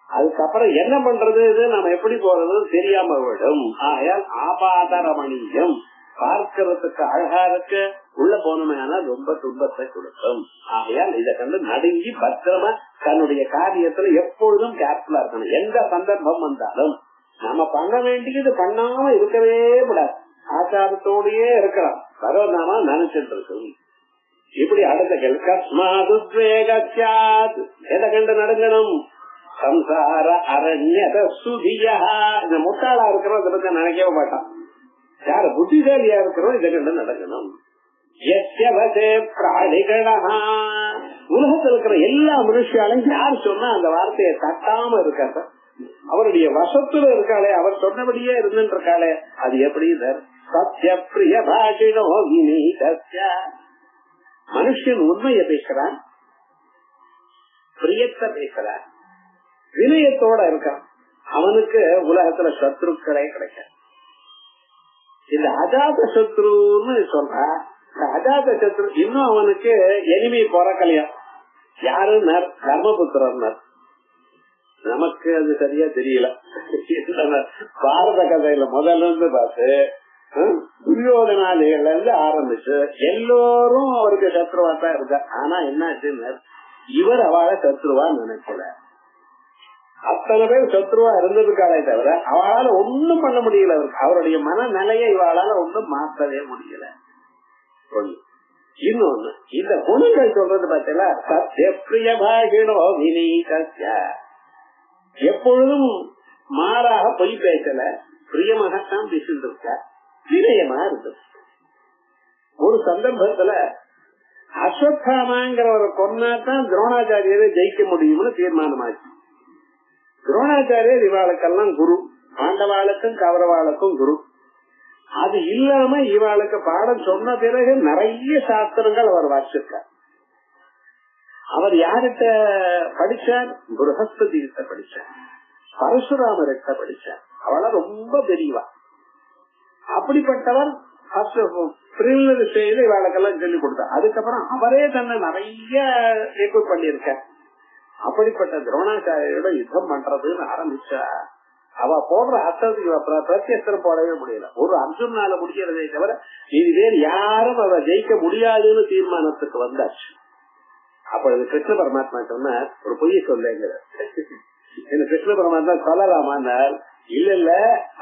அதுக்கப்புறம் என்ன பண்றது, இது நம்ம எப்படி போறது தெரியாம விடும். ஆகையால் ஆபாதரமணியம் பார்க்கறதுக்கு அழகா இருக்கு, உள்ள போனோம்னா ரொம்ப துன்பத்தை கொடுக்கும். ஆகையால் இதை கண்டு நடுங்கி பத்திரமா தன்னுடைய காரியத்துல எப்பொழுதும் கேர்ஃபுல்லா இருக்கணும். எந்த சந்தர்ப்பம் வந்தாலும் நம்ம பண்ண வேண்டியது பண்ணாம இருக்கவே கூடாது. ஆச்சாரத்தோடயே இருக்கலாம். பகவத்நாமா நினைச்சிட்டு இருக்கணும். இப்படி அடுத்த கேள்வி, கஸ்மாதுத்வேகாத் எதை கண்டு நடுங்கணும், சம்சார அரண்யத சுதியா. இந்த முட்டாளா இருக்கிறோம் இதை பத்தி நினைக்கவே மாட்டான். யாரு புத்திசாலியா இருக்கிறோம் இதை கண்டு நடக்கணும். உலகத்தில் இருக்கிற எல்லா மனுஷாலும் யார் சொன்னா அந்த வார்த்தையை தட்டாம இருக்காத, அவருடைய வசத்துல இருக்காளே, அவர் சொன்னபடியே இருந்துட்டு இருக்காளே, அது எப்படி சத்ய பிரிய பாஷினோ மனுஷன் உண்மையை பேசுறான், பிரியத்தை பேசுறான், வினயத்தோட இருக்கான், அவனுக்கு உலகத்துல சத்ருக்களே கிடைக்க. இந்த அஜாத சத்ருன்னு சொல்ற, இந்த அஜாத சத்ரு இன்னும் அவனுக்கு எனிமி பிறக்கலையா. யாரு தர்மபுத்திரர். நமக்கு அது சரியா தெரியல. பாரத கதையில முதல்ல இருந்து பார்த்து துரியோதனாதிகள்ல இருந்து ஆரம்பிச்சு எல்லோரும் அவருக்கு சத்ருவா தான் இருக்க. ஆனா என்னாச்சுன்னு இவர் அவளை சத்ருவா நினைக்கல. அத்தனை பேர் சத்ருவா இருந்திருக்காளே தவிர அவளால ஒண்ணும் பண்ண முடியல. அவருடைய மனநிலையை இவளால ஒண்ணும் மாற்றவே முடியல. இன்னொன்னு, இந்த குணங்கள் சொல்றது பார்த்தீங்களா, சத்ய பிரிய பாகினோ வினீதஸ்ய, எப்பொழுதும் மாறாக பொய் பேசல, பிரியமாகத்தான் பேசிட்டு இருக்க. வினயமா இருந்தது. ஒரு சந்தர்ப்பத்துல அஸ்வத்தாமாங்கிறவரை கொன்னாதான் துரோணாச்சாரியரை ஜெயிக்க முடியும்னு தீர்மானமாச்சு. துரோணாச்சாரியர் இவாளுக்கெல்லாம் குரு, பாண்டவாளுக்கும் கௌரவாளுக்கும் குரு. அது இல்லாம இவாளுக்கு பாடம் சொன்ன பிறகு நிறைய சாஸ்திரங்கள் அவர் வாசிச்சிருக்கார். அவர் யார்கிட்ட படிச்சார்? ப்ரஹஸ்பதி கிட்ட படிச்சார், பரசுராமர்கிட்ட படிச்சார். அவள ரொம்ப பெரியவா. அப்படிப்பட்டவர் இவாளுக்கெல்லாம் சொல்லி கொடுத்தார். அதுக்கப்புறம் அவரே தன்னை நிறைய எக்யூப் பண்ணியிருக்கார். அப்படிப்பட்ட துரோணாச்சாரியோட யுத்தம் பண்றதுன்னு ஆரம்பிச்சா அவ போடுற அர்த்தத்துக்கு பிரத்யஸ்திரம் போடவே முடியல. ஒரு அர்ஜுனால முடிக்கிறதே தவிர இது வேறு யாரும் அவ ஜெயிக்க முடியாதுன்னு தீர்மானத்துக்கு வந்தாச்சு. அப்பொழுது கிருஷ்ண பரமாத்மா சொன்ன ஒரு பொய்ய சொல்லுங்கிற இந்த கிருஷ்ண பரமாத்மா சொல்லலாமான்னார். இல்ல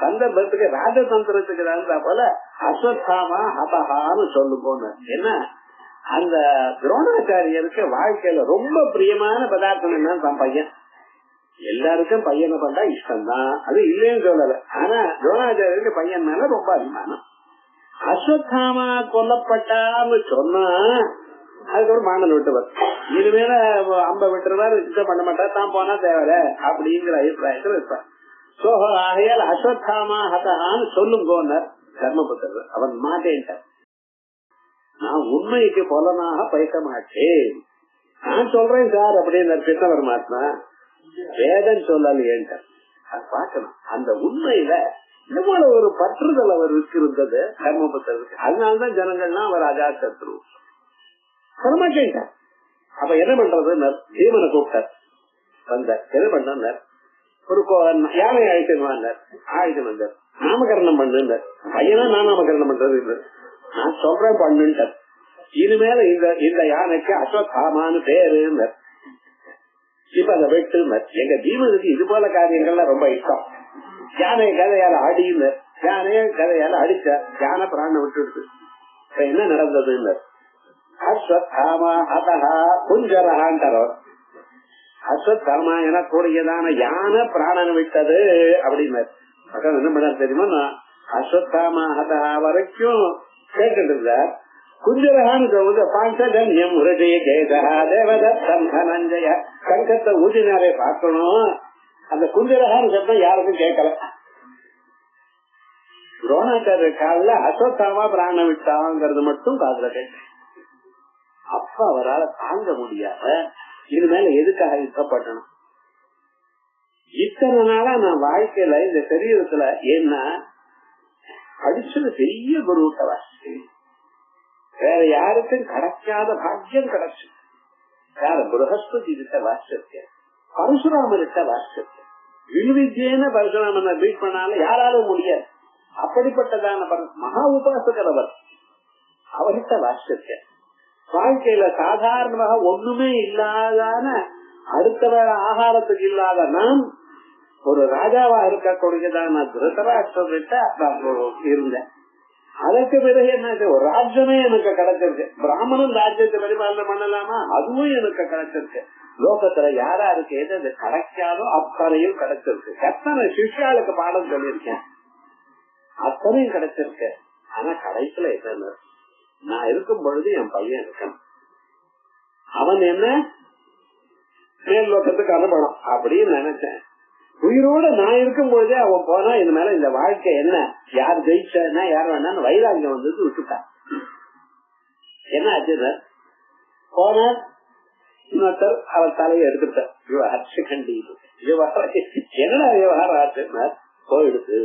சந்தர்ப்பத்துக்கு ராஜதந்திரத்துக்கு தான் போல அஸ்வத்தாமா ஹதஹான்னு சொல்லும் போன. ஏன்னா அந்த துரோணாச்சாரியருக்கு வாழ்க்கையில ரொம்ப பிரியமான பதார்த்தம் என்னன்னு தன் பையன். எல்லாருக்கும் பையனை பண்ணா இஷ்டம்தான், அது இல்லைன்னு சொல்லல. ஆனா துரோணாச்சாரியருக்கு பையன் மேல ரொம்ப அபிமானம். அஸ்வத்தாமா கொல்லப்பட்டான்னு சொன்னா அதுக்கு ஒரு மாணவன் விட்டுவர். இனிமேல அம்ப விட்டுருவாரு, யுத்தம் பண்ண மாட்டா, தான் போனா தேவையில்ல அப்படிங்கிற அபிப்பிராயத்தில் இருப்பார். சோ ஆகையால் அஸ்வத்தாமா ஹதஹான்னு சொல்லும் போனார் தர்மபுத்தர். அவன் மாட்டேன்ட்டார். நான் உண்மைக்கு புலனாக பயிக்க மாட்டேன், நான் சொல்றேன் சார் அப்படின்னு கிருஷ்ண பரமாத்மா. வேதம் சொல்லலையேன்ட்டார். அது பார்க்கணும் அந்த உண்மையில எவ்வளவு ஒரு பற்றுதல் அவருக்கு இருந்தது தர்மபுத்தருக்கு. அதனால்தான் ஜனங்கள்லாம் அவர் அஜாசத்ரு சொல்லமாட்டேன்ட்டார். அப்ப என்ன பண்றது? பீமனை கூப்பிட்டார். வந்தார். என்ன பண்ணார்? ஒரு யானை அழைக்கணும் அழைக்கணும் வந்தார். நாமகரணம் பண்ணு. பையனா நான் நாமகரணம் பண்றது இல்லை, நான் சொல்றேன் பண்ணுட்டார். இனிமேல இந்த யானைக்கு அஸ்வத்தாமான்னு பேரு. இப்ப அதை வெட்டு. எங்க பீமனுக்கு இது போல காரியங்கள்லாம் ரொம்ப இஷ்டம். யானை கதையால அடின்னு, யானைய கதையால அடிச்ச யானை பிராணம் விட்டுடுது. இப்ப என்ன நடந்ததுன்னு அஸ்வத்தாமா ஹதஹா குஞ்சரஹான்டவர். அஸ்வத்தாமா என கூடியதான யானை பிராணன் விட்டது அப்படின்னு என்ன பண்ண தெரியுமா? அஸ்வத்தாமா ஹதஹா வரைக்கும் கேட்டு இருந்தார். குஞ்சரஹான்னு சொல்லுது பாஞ்சஜன்யம் ஹிருதய கேசஹா தேவதத்தம் தனஞ்சய. கங்கத்தை ஊதினாரே பார்க்கணும். அந்த குஞ்சரஹான்னு சப்தம் யாருக்கும் கேட்கல. துரோணாச்சாரிய காலில் அஸ்வத்தாமா பிராணம் விட்டாங்கிறது மட்டும் காதுல கேட்டேன். அப்ப அவரால் தாங்க முடியாத இனிமேல எதுக்காக யுத்தப்படணும்? இத்தனை நாளா நான் வாழ்க்கையில இந்த சரீரத்துல ஏன்னா படிச்சது பெரிய குருட்ட வாசி, வேற யாருக்கும் கிடைக்காத பாக்கியம் கிடைச்சு. யார ப்ரஹஸ்பதி கிட்ட வாசிச்சிருக்கேன், பரசுராமர்கிட்ட வாசிச்சிருக்கேன். வில்வித்யேன பரசுராமனை பீட் பண்ணாலும் யாராலும் முடியாது. அப்படிப்பட்டதான மகா உபாசகர் அவர். அவர்கிட்ட வாசிச்சிருக்கேன். வாழ்க்கையில சாதாரணமாக ஒண்ணுமே இல்லாதான அடுத்த வேற ஆகாரத்துக்கு இல்லாத நான் ஒரு ராஜாவா இருக்கக்கூடியதான திருதராஷ்டிரர்கிட்ட இருந்தேன். அதற்கு பிறகு என்ன, ஒரு ராஜ்யமே எனக்கு கிடைச்சிருக்கு. பிராமணன் ராஜ்யத்தை பரிபாலனை பண்ணலாமா, அதுவும் எனக்கு கிடைச்சிருக்கு. லோகத்துல யாராருக்கு எது கிடைக்காதோ அத்தனையும் கிடைச்சிருக்கு. எத்தனை சிஷ்யாளுக்கு பாடம் சொல்லியிருக்கேன், அத்தனையும் கிடைச்சிருக்கு. ஆனா கடைசியில என்ன, நான் இருக்கும் பொழுது என் பையன் இருக்கான், அவன் என்ன மேல் லோகத்துக்கு அனுப்பணும் அப்படின்னு நினைச்சேன். உயிரோட நான் இருக்கும் பொழுதே அவன் போனா இது மேல இந்த வாழ்க்கை என்ன, யார் ஜெயிச்சா யார் வேணான்னு வைராகியம் வந்து விட்டுட்டான். என்ன ஆச்சு போன இன்னொருத்தர் அவர் தலையை எடுத்துட்டார். என்னடா விவகாரம் ஆச்சு போயிடுது.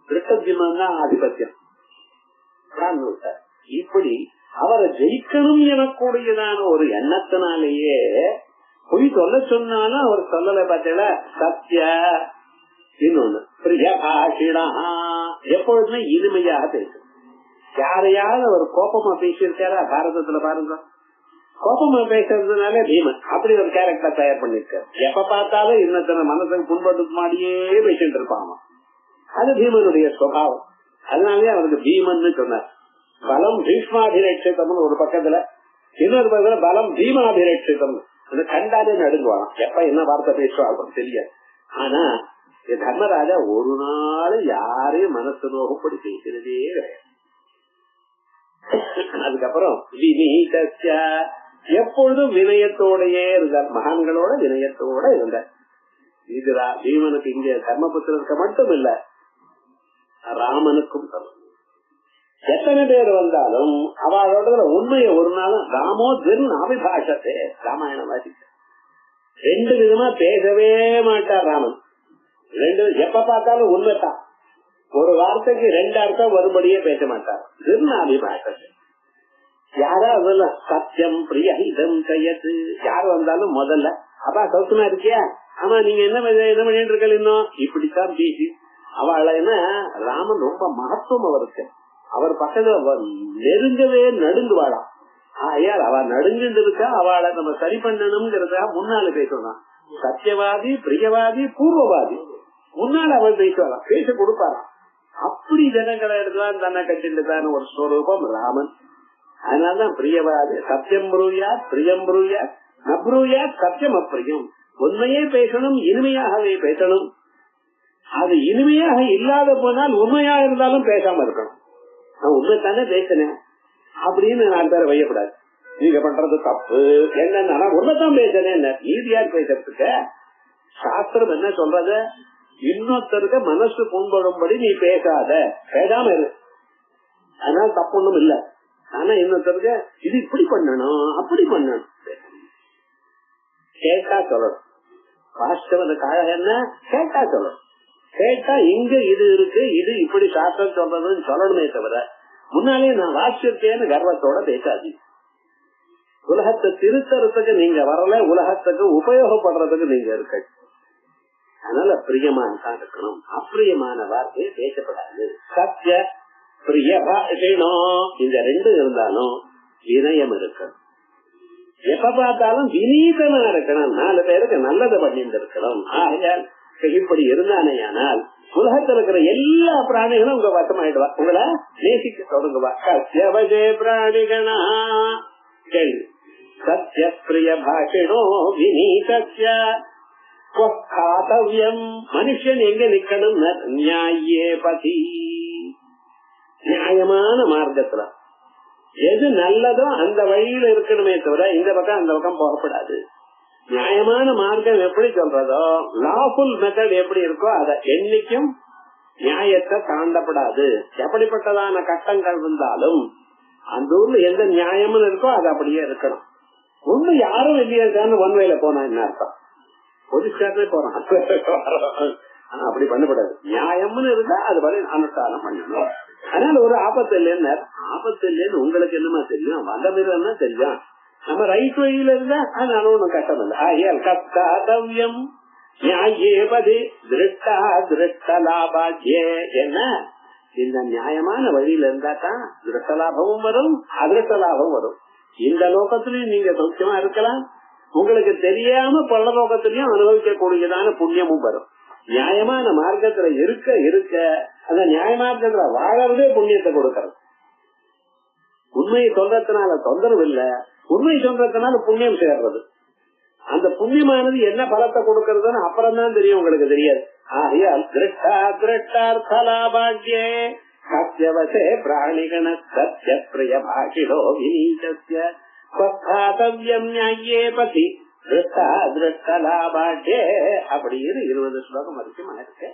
கிருஷ்ணஜிமன் தான் ஆதிபத்தியம் விட்டார். இப்படி அவரை ஜெயிக்கணும் எனக்கூடியதான ஒரு எண்ணத்தினாலேயே பொய் சொல்ல சொன்னாலும் அவர் சொல்லல. பார்த்தீங்களா, சத்ய இன்னொன்னு பிரியபாஷிணா, எப்பொழுதுமே இனிமையாக பேசும். யாரையாவது அவர் கோபமா பேசியிருக்காரா? பாரதத்துல பாருங்க, கோபமா பேசுறதுனால பீமன் அப்படி ஒரு கேரக்டர் தயார் பண்ணிருக்காரு. எப்ப பார்த்தாலும் இன்னத்தனை மனசுக்கு புண்பட்டு மாடியே பேசிட்டு இருப்பாங்க. அது பீமனுடைய சுபாவம். அதனாலே அவருக்கு பீமன் சொன்னார். பலம் பீஷ்மாபிரட்சிதம் ஒரு பக்கத்துல, இன்னொரு பக்கத்துல பலம் பீமாபிரட்சிதம். கண்டாலே நடுங்குவாங்க, எப்ப என்ன வார்த்தை பேசுவாங்க தெரியாது. ஆனா தர்மராஜா ஒரு நாள் யாரையும் மனசு நோகப்படி பேசுறதே கிடையாது. அதுக்கப்புறம் வினீதஸ்ய எப்பொழுதும் வினயத்தோடையே இருந்தார், மகான்களோட வினயத்தோட இருந்தார். இதுரா பீமனுக்கு இங்க தர்மபுத்திரருக்கு மட்டும் இல்ல, ராமனுக்கும் எத்தனை பேர் வந்தாலும் அவளோட உண்மையை ஒரு நாளும் ராமோ திரு அபிபாஷத்தை ராமாயணம் வாசிக்க 2 விதமா பேசவே மாட்டார் ராமன். 2 எப்ப பார்த்தாலும் உண்மைதான், ஒரு வார்த்தைக்கு 2 அர்த்தம் வரும்படியே பேச மாட்டார். திரு அபிபாஷத்தை யாராவது சத்தியம் பிரியஹிதம் செய்யது யார் வந்தாலும் முதல்ல அப்பா சௌத்தமா இருக்கியா, ஆமா நீங்க என்ன பண்ணிட்டு இருக்க இன்னும் இப்படித்தான் பேசி அவளை என்ன ராமன் ரொம்ப மகத்துவம் அவருக்கு. அவர் பக்கத்துல நெருங்கவே நடுங்குவாளாம். யார் அவ நடுங்கிட்டு இருக்கா, அவளை நம்ம சரி பண்ணணும்ங்கிறதா முன்னால பேசணும். சத்தியவாதி பிரியவாதி பூர்வவாதி முன்னால அவர் பேசுவாராம், பேச கொடுப்பாராம். அப்படி ஜனங்களை எடுத்துதான் தன்னை கட்டிட்டுதான் ஒரு ஸ்வரூபம் ராமன். அதனாலதான் பிரியவாதி சத்தியம் புரியா பிரியம் புரியா நப்ரூயா சத்தியம் அப்பிரியம். உண்மையே பேசணும், இனிமையாகவே பேசணும். அது இனிமையாக இல்லாத போனால் உண்மையா இருந்தாலும் பேசாம இருக்கணும். நான் உண்மைத்தானே பேசினேன் அப்படின்னு 4 பேரை வையப்படாது. நீங்க பண்றது தப்பு என்னன்னா உண்மைத்தான் பேசினேன், நீதியார் பேசுறதுக்கு சாஸ்திரம் என்ன சொல்றது, இன்னொருத்தருக்கு மனசு புண்படும்படி நீ பேசாத, பேசாம இரு. அதனால தப்பு ஒண்ணும் இல்ல. ஆனா இன்னொருத்தருக்கு இது இப்படி பண்ணணும் அப்படி பண்ணணும் கேட்டா சொல்லணும். வாஸ்தவனுக்கு அழகு என்ன, கேட்டா சொல்லணும். கேட்டா இங்க இது இருக்கு, இது இப்படி சாஸ்திரம் சொல்றதுன்னு சொல்லணுமே தவிர முன்னாலே நான் வாசிச்சிருக்கேன்னு கர்வத்தோட பேசாது. உலகத்தை திருத்தறதுக்கு நீங்க வரல, உலகத்துக்கு உபயோகப்படுறதுக்கு நீங்க இருக்க. அதனால பிரியமான தான் இருக்கணும், அப்பிரியமான வார்த்தையை பேசப்படாது. சத்திய பிரிய பாஷிணம் இந்த 2 இருந்தாலும் வினயம் இருக்கணும். எப்ப பார்த்தாலும் வினீதமா இருக்கணும், 4 பேருக்கு நல்லதை பண்ணிட்டு இருக்கணும். ஆகையால் இப்படி இருந்தானேயானால் உலகத்தில் இருக்கிற எல்லா பிராணிகளும் உங்க வசமாயிடுவா, உங்களை நேசிக்க தொடங்குவா. கத்தியவஜே பிராணிகனா கேள்வி சத்திய பிரிய பாஷிணோ வினீதஸ்ய ஸ்வஸ்தாதவ்யம். மனுஷன் எங்க நிக்கணும், நியாயே பதி நியாயமான மார்க்கத்துல எது நல்லதோ அந்த வழியில இருக்கணுமே தவிர இந்த பக்கம் அந்த பக்கம் போகப்படாது. நியாயமான மார்க்கம் எப்படி சொல்றதோ, லாஃபுல் மெத்தட் எப்படி இருக்கோ அதை என்னைக்கும் நியாயத்தை தாண்டப்படாது. எப்படிப்பட்டதான கட்டங்கள் இருந்தாலும் அந்த ஊர்ல எந்த நியாயமும் இருக்கோ அது அப்படியே இருக்கணும். ஒண்ணு யாரும் வெளியே இருக்கான்னு ஒன்வேல போனா என்ன அர்த்தம், பொதுச்சாட்டே போறான். ஆனா அப்படி பண்ணப்படாது. நியாயம்னு இருந்தா அது வரை அனுஷ்டானம் பண்ணணும். அதனால ஒரு ஆபத்து இல்லைன்னு, ஆபத்து இல்லைன்னு உங்களுக்கு என்னமா தெரியும், வந்தமில்லைன்னா தெரியும். நம்ம ரைட் வழியில இருந்தா அதனால ஒண்ணும் கஷ்டம் இல்லை. ஆயல் கர்த்தவ்யம் நியாயேபதி திருஷ்டா திருஷ்ட லாபாஜ்யே. என்ன இந்த நியாயமான வழியில இருந்தா தான் திருஷ்ட லாபமும் வரும், அதிருஷ்ட லாபம் வரும். இந்த லோகத்திலயும் நீங்க சௌக்கியமா இருக்கலாம், உங்களுக்கு தெரியாம பல லோகத்திலையும் அனுபவிக்க கூடியதான புண்ணியமும் வரும். நியாயமான மார்க்கத்துல இருக்க இருக்க அந்த நியாயமார்க்கத்துல வாழறதே புண்ணியத்தை கொடுக்கறது. உண்மையை சொல்றதுனால தொந்தரவு இல்ல, உண்மை சொல்றதுனால புண்ணியம் சேர்றது. அந்த புண்ணியமானது என்ன பலத்தை கொடுக்கறதுன்னு அப்புறம் தான் தெரியும், உங்களுக்கு தெரியாது. ஆகையால் திருஷ்டா திருஷ்டார்த்தலாபாட்யே சத்யவசே பிராணிகண சத்ய பிரிய பாஷிடோ வினீதஸ்ய ஸ்வஸ்தாதவ்யம் நியாயே பதி திருஷ்டா திருஷ்டலாபாட்யே அப்படின்னு 20 ஸ்லோகம் வரைக்கும் இருக்கு.